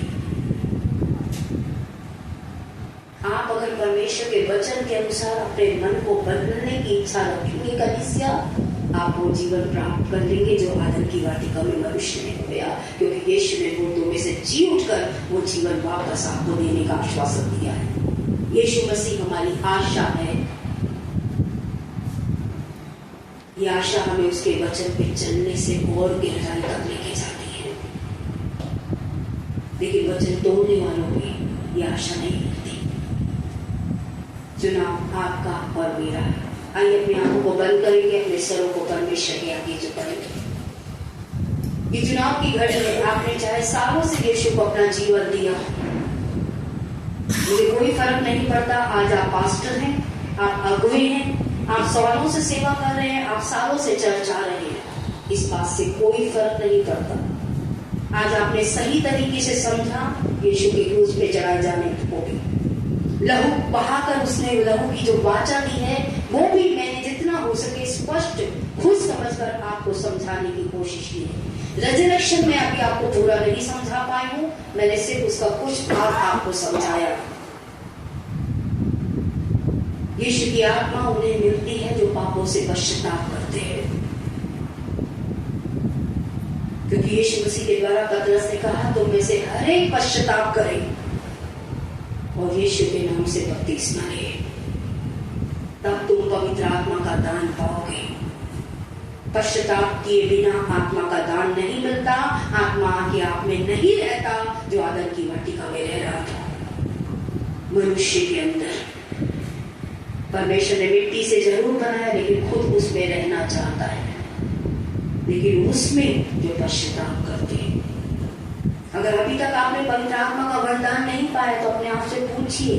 [SPEAKER 3] आप अगर परमेश्वर के वचन के अनुसार अपने मन को बदलने की इच्छा रखेंगे कलीसिया, आप वो जीवन प्राप्त कर लेंगे जो आदम की वाटिका में मनुष्य ने खोया, क्योंकि यीशु ने मुर्दों में से जी उठकर वो जीवन वापस आपको देने का आश्वासन दिया है। यीशु मसीह हमारी आशा है, ये आशा हमें उसके वचन पे चलने से और गहराई तक लेके जाती है, लेकिन वचन तोड़ने वालों में ये आशा नहीं मिलती। चुनाव आपका और मेरा है। आइए अपने आंखों को बंद करेंगे, अपने सरों को परमेश्वर के आगे झुकाएंगे। ये चुनाव की घड़ी है, आपने चाहे सालों से यीशु को अपना जीवन दिया, मुझे कोई फर्क नहीं पड़ता। आज आप पास्टर हैं, आप अगुवे हैं, आप सवालों से सेवा कर रहे हैं, आप सालों से चर्च आ रहे हैं, इस बात से कोई फर्क नहीं पड़ता। आज आपने सही तरीके से समझा यीशु के क्रूस पे चढ़ाए जाने को भी, लहू बहाकर उसने लहू की जो वाचा दी है वो भी मैंने जितना हो सके स्पष्ट खुद समझकर आपको समझाने की कोशिश की है। रेजरेक्शन में अभी आपको पूरा नहीं समझा पाई हूं, मैंने सिर्फ उसका कुछ भाग आपको समझाया। यीशु की आत्मा उन्हें मिलती है जो पापों से पश्चाताप करते हैं, क्योंकि यीशु मसीह के द्वारा पतरस ने कहा तुम में से हर एक पश्चाताप करे और यीशु के नाम से बपतिस्मा ले, तब तुम पवित्र आत्मा का दान पाओगे। पश्चाताप किए बिना आत्मा का दान नहीं मिलता, आत्मा के आप में नहीं रहता जो आदम की वाटिका में रह रहा था। मनुष्य के अंदर परमेश्वर ने मिट्टी से जरूर बनाया, लेकिन खुद उसमें रहना चाहता है, लेकिन उसमें जो पश्चाताप करते हैं। अगर अभी तक आपने पवित्र आत्मा का वरदान नहीं पाया तो अपने आप से पूछिए,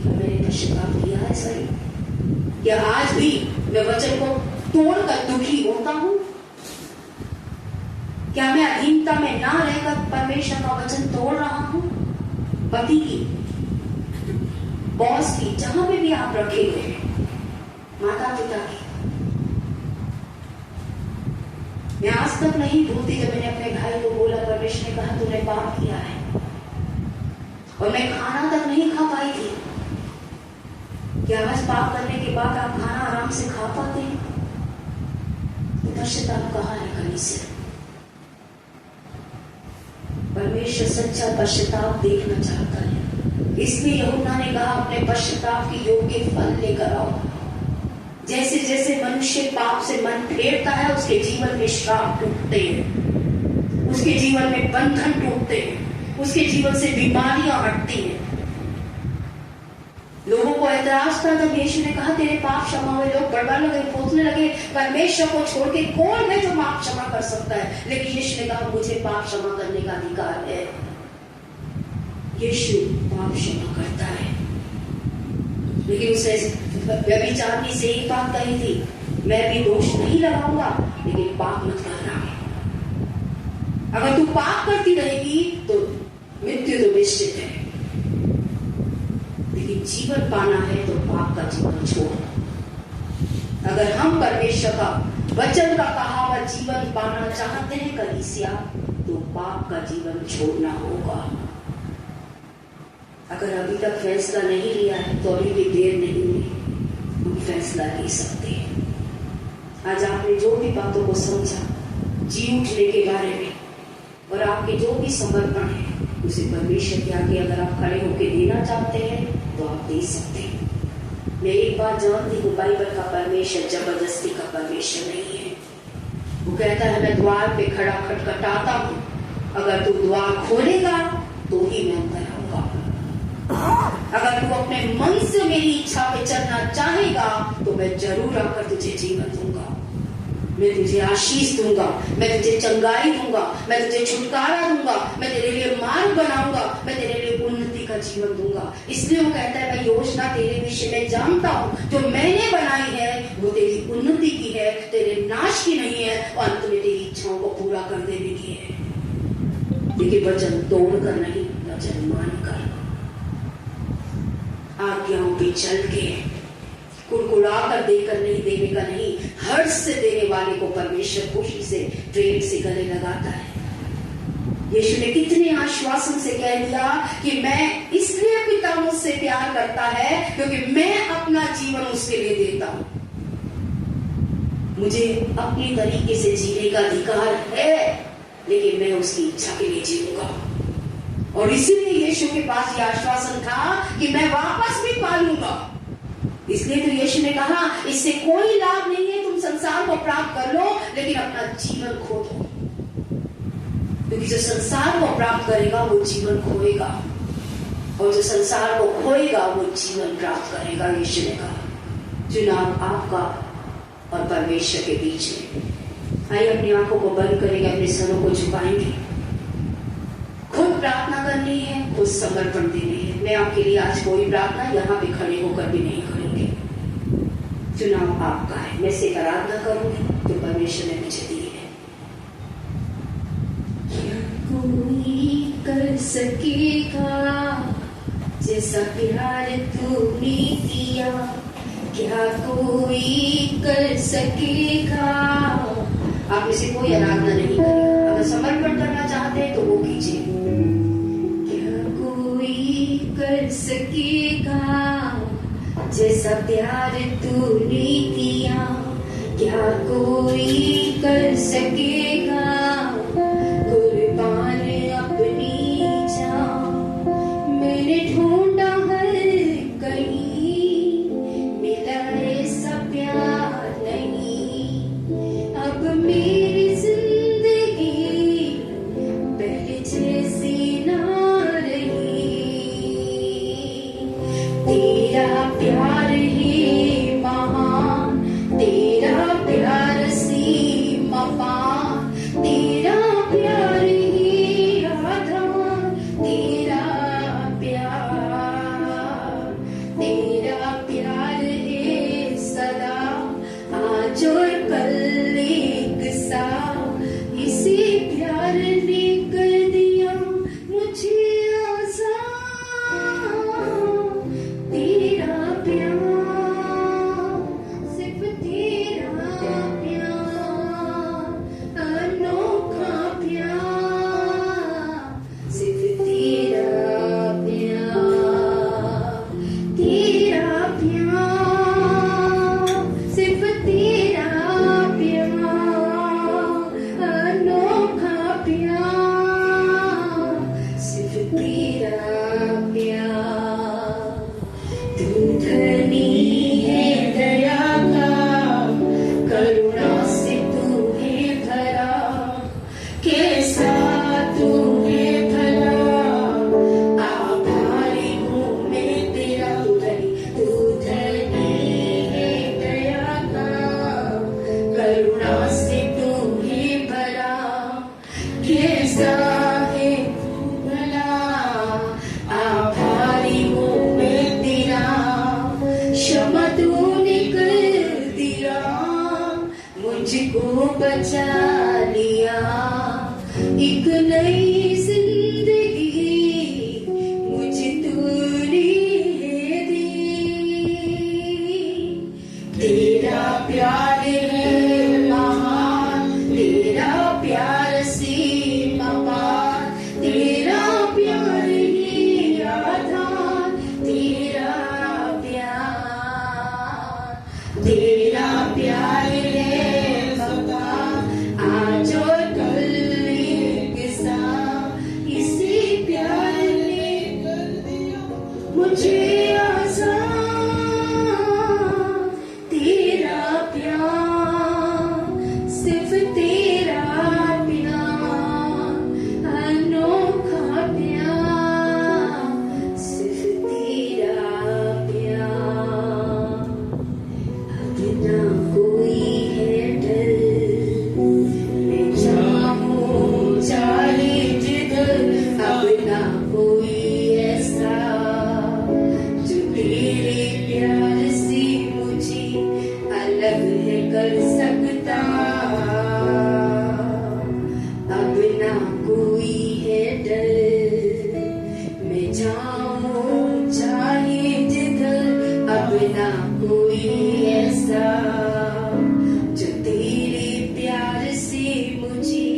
[SPEAKER 3] क्या मैंने पश्चाताप किया है सही? क्या आज भी मैं वचन को तोड़कर दुखी होता हूं? क्या मैं अधीनता में ना रहकर परमेश्वर का वचन तोड़ रहा हूं? पति की, बॉस की, जहां पे भी आप रखे हुए हैं, माता पिता की, मैं आज तक नहीं भूलती जब मैंने अपने भाई को बोला, परमेश्वर ने कहा तूने पाप किया है, और मैं खाना तक नहीं खा पाई थी। क्या आज पाप करने के बाद आप खाना आराम से खा पाते हैं? तो पश्चाताप कहाँ है कलीसिया? परमेश्वर सच्चा पश्चाताप देखना चाहता है, इसलिए यूहन्ना ने कहा अपने पश्चाताप के योग्य फल लेकर आओ। जैसे जैसे मनुष्य पाप से मन फेरता है उसके जीवन में श्राप टूटते हैं, उसके जीवन में बंधन टूटते हैं, उसके जीवन से बीमारियां हटती हैं। लोगों को ऐतराज था जब यीशु ने कहा तेरे पाप क्षमा हुए, लोग बड़बड़ाने लगे, पूछने लगे परमेश्वर को छोड़ के कौन है जो पाप क्षमा कर सकता है? लेकिन यीशु ने कहा मुझे पाप क्षमा करने का अधिकार है। यीशु पाप क्षमा करता है, लेकिन उसने व्यभिचारिणी से एक बात कही थी, मैं भी दोष नहीं लगाऊंगा, लेकिन पाप मत करना। अगर तू पाप करती रहेगी तो मृत्यु तो निश्चित है, लेकिन जीवन पाना है तो पाप का जीवन छोड़। अगर हम परमेश्वर का वचन का कहा हुआ जीवन पाना चाहते हैं कलीसिया, तो पाप का जीवन छोड़ना होगा। अगर अभी तक फैसला नहीं लिया है तो अभी भी देर नहीं हुई, हम फैसला ले सकते हैं। आज आपने जो भी बातों को समझा जी उठने के बारे में, और आपके जो भी समर्पण है उसे परमेश्वर के आगे अगर आप खड़े होकर देना चाहते हैं तो आप दे सकते हैं। मैं एक बात जानती हूँ, बाइबल का परमेश्वर जबरदस्ती का परमेश्वर नहीं है। वो कहता है मैं द्वार पे खड़ा खटखटाता हूँ, अगर तू द्वार खोलेगा तो ही मैं अंदर आऊंगा। अगर तू अपने मन से मेरी इच्छा पे चलना चाहेगा तो मैं जरूर आकर तुझे जीवन दूंगा, मैं तुझे आशीष दूंगा, मैं तुझे चंगाई दूंगा, मैं तुझे छुटकारा दूंगा, मैं तेरे लिए मार्ग बनाऊंगा, मैं तेरे लिए उन्नति का जीवन दूंगा। इसलिए वो कहता है मैं योजना तेरे विषय में जानता हूँ, जो मैंने बनाई है वो तेरी उन्नति की है, तेरे नाश की नहीं है, और अंत में तेरी इच्छाओं को पूरा कर देने की है। लेकिन वचन तोड़कर नहीं, वचन मानकर, आज्ञाओं पे चल के, कुड़कुड़ा कर देकर नहीं, देने का नहीं, हर्ष से देने वाले को परमेश्वर खुशी से प्रेम से गले लगाता है। यीशु ने कितने आश्वासन से कह दिया कि मैं इसलिए पिता मुझसे प्यार करता है क्योंकि मैं अपना जीवन उसके लिए देता हूं। मुझे अपनी तरीके से जीने का अधिकार है, लेकिन मैं उसकी इच्छा के लिए जीऊंगा। और इसीलिए यीशु के पास यह आश्वासन था कि मैं वापस भी पालूंगा। इसलिए तो यीशु ने कहा इससे कोई लाभ नहीं है, तुम संसार को प्राप्त कर लो लेकिन अपना जीवन खो दो, क्योंकि जो संसार को प्राप्त करेगा वो जीवन खोएगा, और जो संसार को खोएगा वो जीवन प्राप्त करेगा। यीशु ने कहा चुनाव आपका और परमेश्वर के बीच में। आइए अपनी आंखों को बंद करेंगे, अपने सरों को झुकाएंगे, खुद प्रार्थना करनी है, खुद समर्पण देनी है। मैं आपके लिए आज कोई प्रार्थना यहाँ पे खड़े होकर भी नहीं करूंगी। चुनाव आपका है। मैं से आराधना करूंगी तो परमेश्वर ने मुझे दी है। क्या कोई कर सकेगा जैसा प्यार तूने किया? क्या कोई कर सकेगा? आप में से कोई आराधना नहीं करेगा, अगर समर्पण करना चाहते हैं तो वो कीजिए। क्या कोई कर सकेगा जैसा प्यार तूने किया? क्या कोई कर सकेगा कुर्बान अपनी जान? मैंने ढूंढा हर कहीं, मिला ऐसा प्यार नहीं। अब मेरी जिंदगी पहले जैसी ना रही। तेरा प्यार है महान, तेरा प्यार सीमा पार, तेरा प्यार ही आधार, तेरा प्यार है सदा, आज और कल एक सा। इसी प्यार ने कर दिया मुझे आजाद। तेरा प्यार, सिर्फ तेरा प्यार, अनोखा प्यार, सिर्फ तेरा प्यार, तेरा प्यार, सिर्फ तेरा प्यार, अनोखा प्यार, सिर्फ तेरा प्यार। तू धनी है दया का, करुणा से तू है भरा, कैसा तू है भला, आभारी हूँ मैं तेरा। तू धनी है दया का, करुणा से तू है भरा, कैसा है तू भला, आभारी हूँ मैं तेरा। क्षमा तूने कर दिया, मुझको बचा लिया, एक नई जिंदगी मुझे तूने दी। तेरा प्यार है महान, तेरा प्यार सीमा पार, तेरा प्यार ही आधार, तेरा प्यार है सदा, आज और कल एक सा। इसी प्यार ने कर दिया मुझे आजाद। तेरा प्यार, सिर्फ तेरा प्यार, अनोखा प्यार, सिर्फ तेरा प्यार। अब ना कोई है डर, मैं जाऊं चाहे जिधर, अब ना कोई ऐसा कोई ऐसा जो तेरे प्यार से मुझे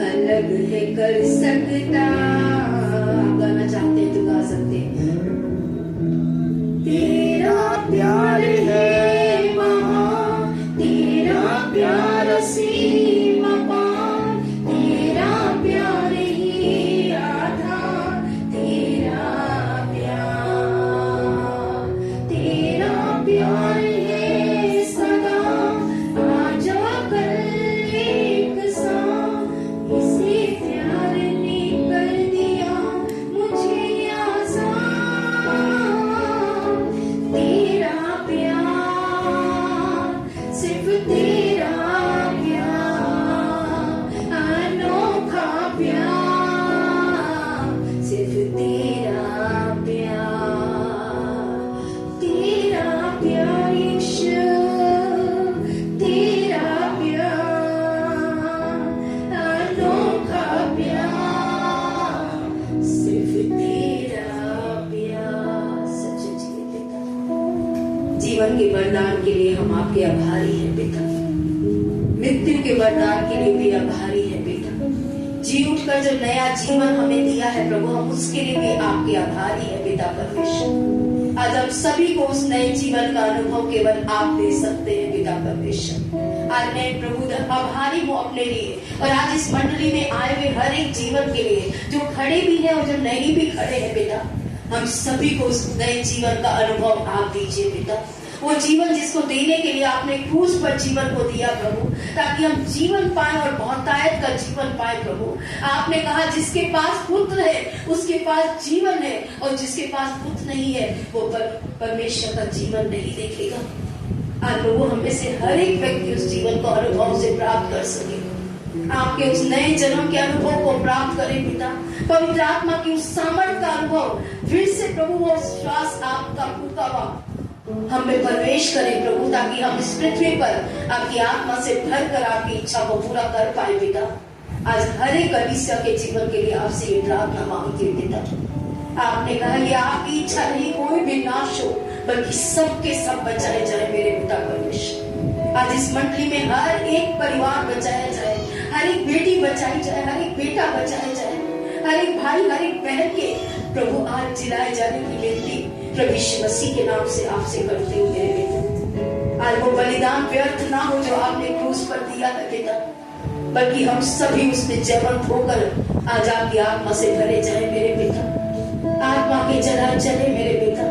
[SPEAKER 3] अलग है कर सकता। आप गाना चाहते हैं तो गा सकते हैं। तेरा प्यार है वहाँ, तेरा प्यार सीमा पार, तेरा प्यार ही आधार, तेरा प्यार है सदा, आजा कल एक साथ, इसे प्यार ने कर दिया मुझे आजाद। तेरा प्यार, सिर्फ तेरा प्यार, अनोखा प्यार, सिर्फ तेरा प्यार, तेरा प्यार ईश्वर, तेरा प्यार, अनोखा प्यार, सिर्फ तेरा प्यार। सच्चे जीवन पिता, जीवन के वरदान के लिए हम आपके आभारी हैं पिता। मृत्यु के वरदान के लिए भी आभारी है पिता। जी उठकर जो नया जीवन हमें दिया है प्रभु, हम उसके लिए भी आपके आभारी है पिता परमेश्वर। आज हम सभी को उस नए जीवन का अनुभव केवल आप दे सकते हैं पिता परमेश्वर। आज मैं प्रभु आभारी हूँ अपने लिए, और आज इस मंडली में आए हुए हर एक जीवन के लिए, जो खड़े भी हैं और जो नहीं भी खड़े हैं पिता, हम सभी को उस नए जीवन का अनुभव आप दीजिए पिता। वो जीवन जिसको देने के लिए आपने क्रूस पर जीवन को दिया प्रभु, ताकि हम जीवन पाए और बहुतायत का जीवन पाए प्रभु। आपने कहा जिसके पास पुत्र है उसके पास जीवन है, और जिसके पास पुत्र नहीं है वो परमेश्वर का जीवन नहीं देखेगा। आज प्रभु हमें से हर एक व्यक्ति उस जीवन को अनुभव से प्राप्त कर सके, आपके उस नए जन्म के अनुभव को प्राप्त करें पिता। पवित्र आत्मा की उस सामर्थ का अनुभव फिर से प्रभु वो श्वास आपका फूका हुआ हम में प्रवेश करें प्रभु, ताकि हम इस पृथ्वी पर आपकी आत्मा से भरकर आपकी इच्छा को पूरा कर पाए पिता। आज हर एक कलीसिया के जीवन के लिए आपसे ये प्रार्थना मांगती हूँ पिता। आपने कहा ये आपकी इच्छा नहीं कोई भी नाश हो, बल्कि सबके सब बचाए जाए मेरे पिता परमेश्वर। आज इस मंडली में हर एक परिवार बचाया जाए, हर एक बेटी बचाई जाए, हर एक बेटा बचाया जाए, हर एक भाई हर एक बहन के प्रभु आज जिलाए जाने की विनती प्रभु यीशु मसीह के नाम से आपसे करते हुए मेरे पिता। आज वो बलिदान व्यर्थ ना हो जो आपने क्रूस पर दिया है पिता, बल्कि हम सभी उसमें जीवंत होकर आज आपकी आत्मा से भरे जाए मेरे पिता। आत्मा के जलाए चले मेरे पिता,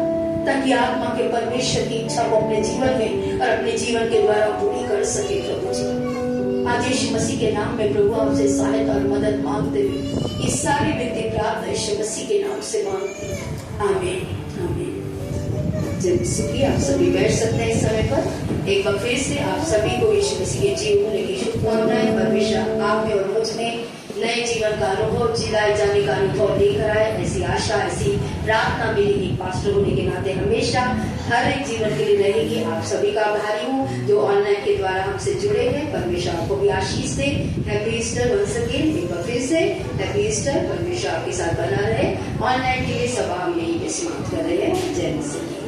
[SPEAKER 3] ताकि आत्मा के परमेश्वर की इच्छा को अपने जीवन में और अपने जीवन के द्वारा पूरी कर सके प्रभु जी। आज यीशु मसीह के नाम में प्रभु आपसे सहायता और मदद मांगते हुए इस सारी विनती प्रार्थना यीशु मसीह के नाम से मांगते हैं। आमीन आमीन। जब मसीह आप सभी बैठ सकते हैं इस समय पर। एक बार फिर से आप सभी को यीशु मसीह के जीवन होने की शुभकामनाएं। परमेश्वर आप में और मुझ में नए जीवन का अनुभव, जिलाए जाने का अनुभव लेकर आए, ऐसी आशा ऐसी प्रार्थना मेरी एक पास्टर होने के नाते हमेशा हर एक जीवन के लिए रहेगी। आप सभी का आभारी हूँ जो ऑनलाइन के द्वारा हमसे जुड़े हैं। परमेश्वर आपको भी आशीष दे। हैप्पी ईस्टर वंस अगेन, एक बार फिर से हैप्पी ईस्टर। परमेश्वर आपके साथ बना रहे। ऑनलाइन के लिए सभा हम यहीं पे समाप्त कर रहे हैं। जय मसीह।